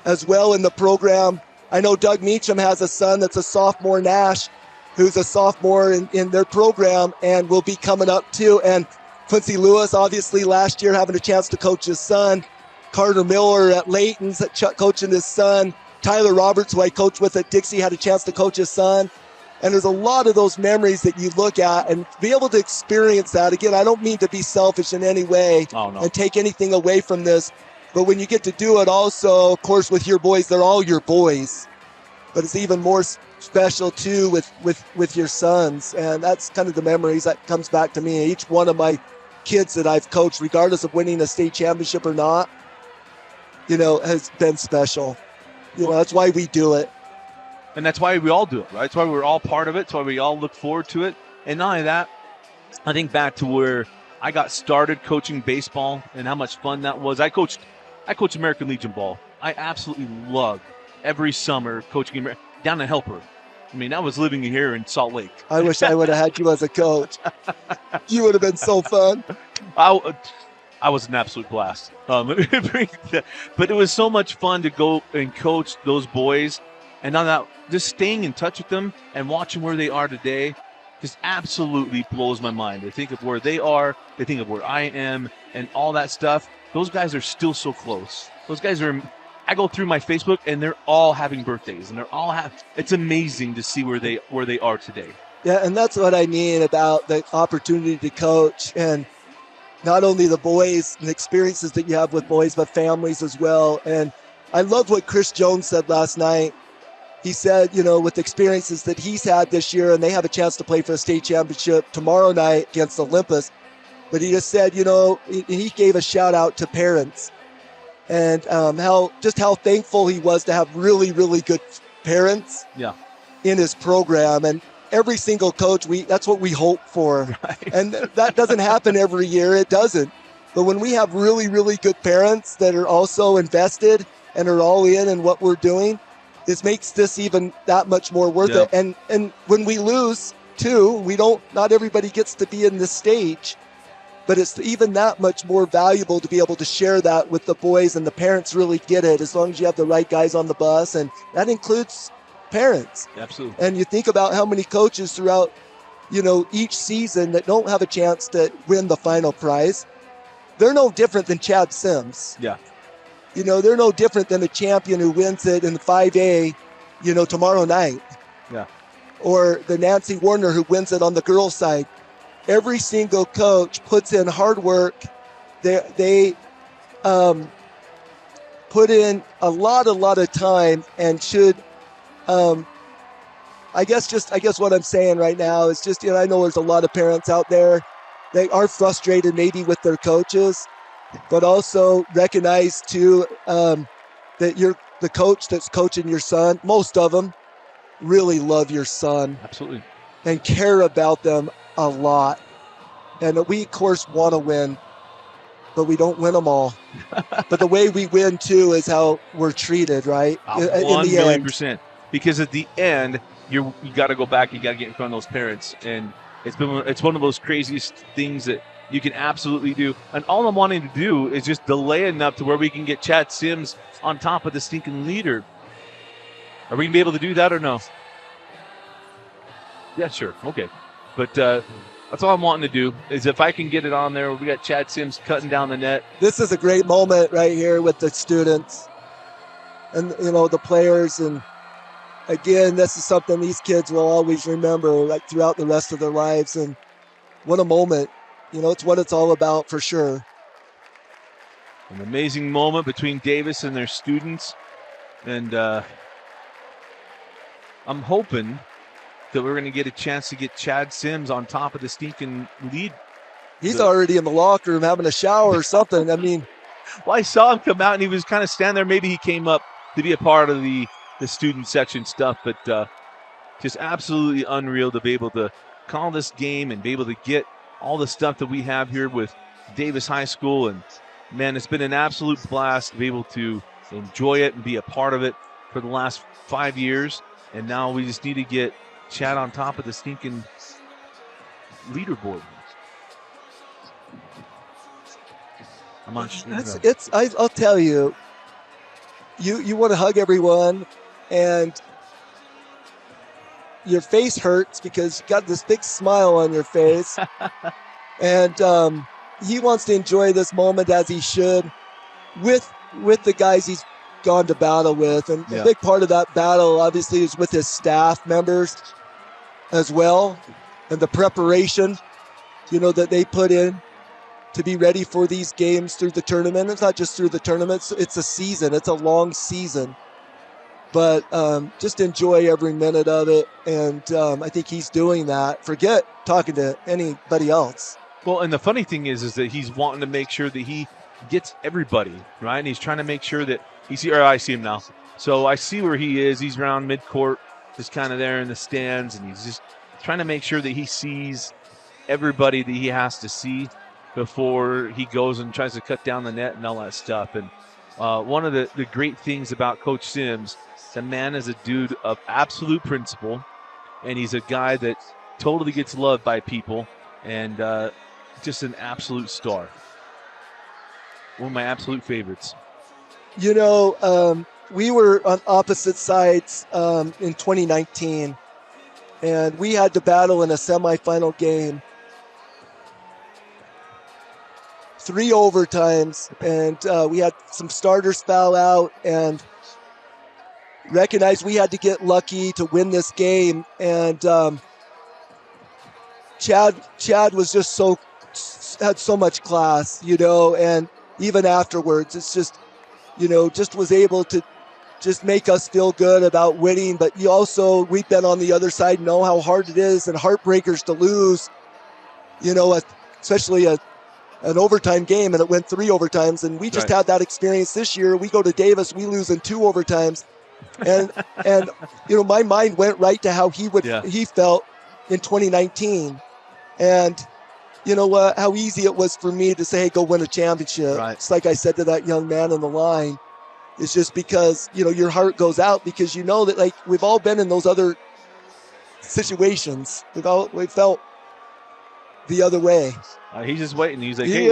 as well in the program. I know Doug Meacham has a son that's a sophomore, Nash, who's a sophomore in their program and will be coming up too. And Quincy Lewis, obviously last year having a chance to coach his son. Carter Miller at Layton's coaching his son. Tyler Roberts, who I coached with at Dixie, had a chance to coach his son. And there's a lot of those memories that you look at and be able to experience that. Again, I don't mean to be selfish in any way and take anything away from this. But when you get to do it also, of course, with your boys, they're all your boys. But it's even more special, too, with your sons. And that's kind of the memories that comes back to me. Each one of my kids that I've coached, regardless of winning a state championship or not, you know, has been special. You know, that's why we do it. And that's why we all do it, right? That's why we're all part of it. That's why we all look forward to it. And not only that, I think back to where I got started coaching baseball and how much fun that was. I coached American Legion ball. I absolutely loved every summer coaching down in Helper. I mean, I was living here in Salt Lake. I wish I would have had you as a coach. You would have been so fun. I was an absolute blast. But it was so much fun to go and coach those boys. And on that, just staying in touch with them and watching where they are today just absolutely blows my mind. I think of where they are. They think of where I am and all that stuff. Those guys are still so close. Those guys are, I go through my Facebook and they're all having birthdays and it's amazing to see where they are today. Yeah, and that's what I mean about the opportunity to coach, and not only the boys and the experiences that you have with boys, but families as well. And I love what Chris Jones said last night. He said, you know, with the experiences that he's had this year, and they have a chance to play for a state championship tomorrow night against Olympus. But he just said, you know, he gave a shout out to parents and how thankful he was to have really, really good parents in his program. And every single coach, that's what we hope for. Right. And that doesn't happen every year. It doesn't. But when we have really, really good parents that are also invested and are all in what we're doing, this makes this even that much more worth it. And when we lose too, not everybody gets to be in this stage, but it's even that much more valuable to be able to share that with the boys, and the parents really get it as long as you have the right guys on the bus. And that includes parents. Absolutely. And you think about how many coaches throughout, you know, each season that don't have a chance to win the final prize. They're no different than Chad Sims. Yeah. You know, they're no different than a champion who wins it in the 5A, you know, tomorrow night. Yeah. Or the Nancy Warner who wins it on the girls' side. Every single coach puts in hard work. They put in a lot of time, and should, I guess what I'm saying right now is just, you know, I know there's a lot of parents out there. They are frustrated maybe with their coaches, but also recognize too that you're the coach that's coaching your son. Most of them really love your son. Absolutely. And care about them a lot. And we, of course, want to win, but we don't win them all. But the way we win, too, is how we're treated, right? 1,000,000%. Because at the end, you got to go back, you got to get in front of those parents. And it's one of those craziest things that you can absolutely do. And all I'm wanting to do is just delay enough to where we can get Chad Sims on top of the stinking leader. Are we going to be able to do that or no? Yeah, sure. Okay. But that's all I'm wanting to do is if I can get it on there, we got Chad Sims cutting down the net. This is a great moment right here with the students and, you know, the players. And again, this is something these kids will always remember, like throughout the rest of their lives. And what a moment. It's what it's all about for sure. An amazing moment between Davis and their students. And I'm hoping that we're going to get a chance to get Chad Sims on top of the stinking lead. He's already in the locker room having a shower or something. I mean, well, I saw him come out and he was kind of standing there. Maybe he came up to be a part of the student section stuff, but just absolutely unreal to be able to call this game and be able to get all the stuff that we have here with Davis High School. And man, it's been an absolute blast to be able to enjoy it and be a part of it for the last 5 years. And now we just need to get Chad on top of the stinking leaderboard. I'll tell you, you want to hug everyone, and your face hurts because you got this big smile on your face. And he wants to enjoy this moment as he should with the guys he's gone to battle with. And a big part of that battle, obviously, is with his staff members as well, and the preparation, that they put in to be ready for these games through the tournament. It's not just through the tournaments. It's a season. It's a long season. But just enjoy every minute of it. And I think he's doing that. Forget talking to anybody else. Well, and the funny thing is that he's wanting to make sure that he gets everybody, right? And he's trying to make sure that I see him now. So I see where he is. He's around midcourt, just kind of there in the stands. And he's just trying to make sure that he sees everybody that he has to see before he goes and tries to cut down the net and all that stuff. And one of the great things about Coach Sims, the man is a dude of absolute principle, and he's a guy that totally gets loved by people, and just an absolute star. One of my absolute favorites. We were on opposite sides in 2019, and we had to battle in a semifinal game. 3 overtimes, and we had some starters foul out, and recognized we had to get lucky to win this game. And Chad was just had so much class, and even afterwards, it's just, just was able to just make us feel good about winning. But we've been on the other side, know how hard it is and heartbreakers to lose, especially an overtime game, and it went 3 overtimes, and we just had that experience this year. We go to Davis, we lose in 2 overtimes, and my mind went right to how he felt in 2019, and how easy it was for me to say, hey, go win a championship. It's like I said to that young man on the line, it's just because your heart goes out, because that, like, we've all been in those other situations. We felt the other way. He's just waiting. He's like, hey,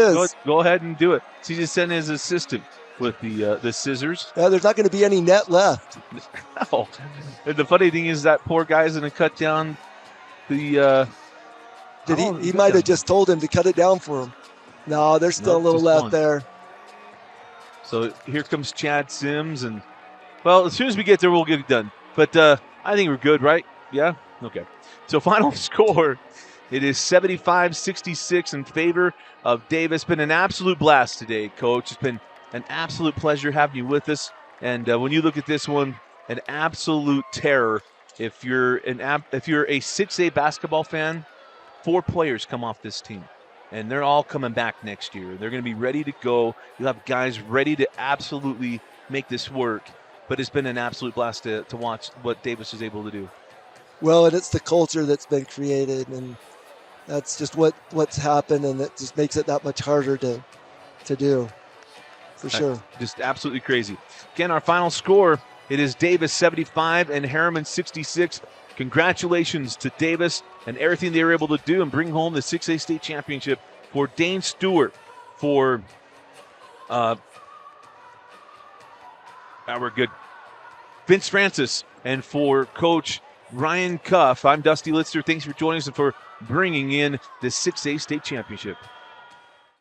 go ahead and do it. So he just sent his assistant with the scissors. Yeah, there's not going to be any net left. No. And the funny thing is that poor guy's going to cut down the... he might have just told him to cut it down for him. No, there's still a little left there. So here comes Chad Sims. And, well, as soon as we get there, we'll get it done. But I think we're good, right? Yeah? Okay. So final score... It is 75-66 in favor of Davis. Been an absolute blast today, Coach. It's been an absolute pleasure having you with us. And when you look at this one, an absolute terror. If you're a 6A basketball fan, 4 players come off this team, and they're all coming back next year. They're going to be ready to go. You'll have guys ready to absolutely make this work. But it's been an absolute blast to watch what Davis is able to do. Well, and it's the culture that's been created, and that's just what's happened, and it just makes it that much harder to do, for sure. Just absolutely crazy. Again, our final score, it is Davis 75 and Herriman 66. Congratulations to Davis and everything they were able to do and bring home the 6A state championship. For Dane Stewart, for we're good, Vince Francis, and for Coach Ryan Cuff, I'm Dusty Litster. Thanks for joining us and for bringing in the 6A state championship.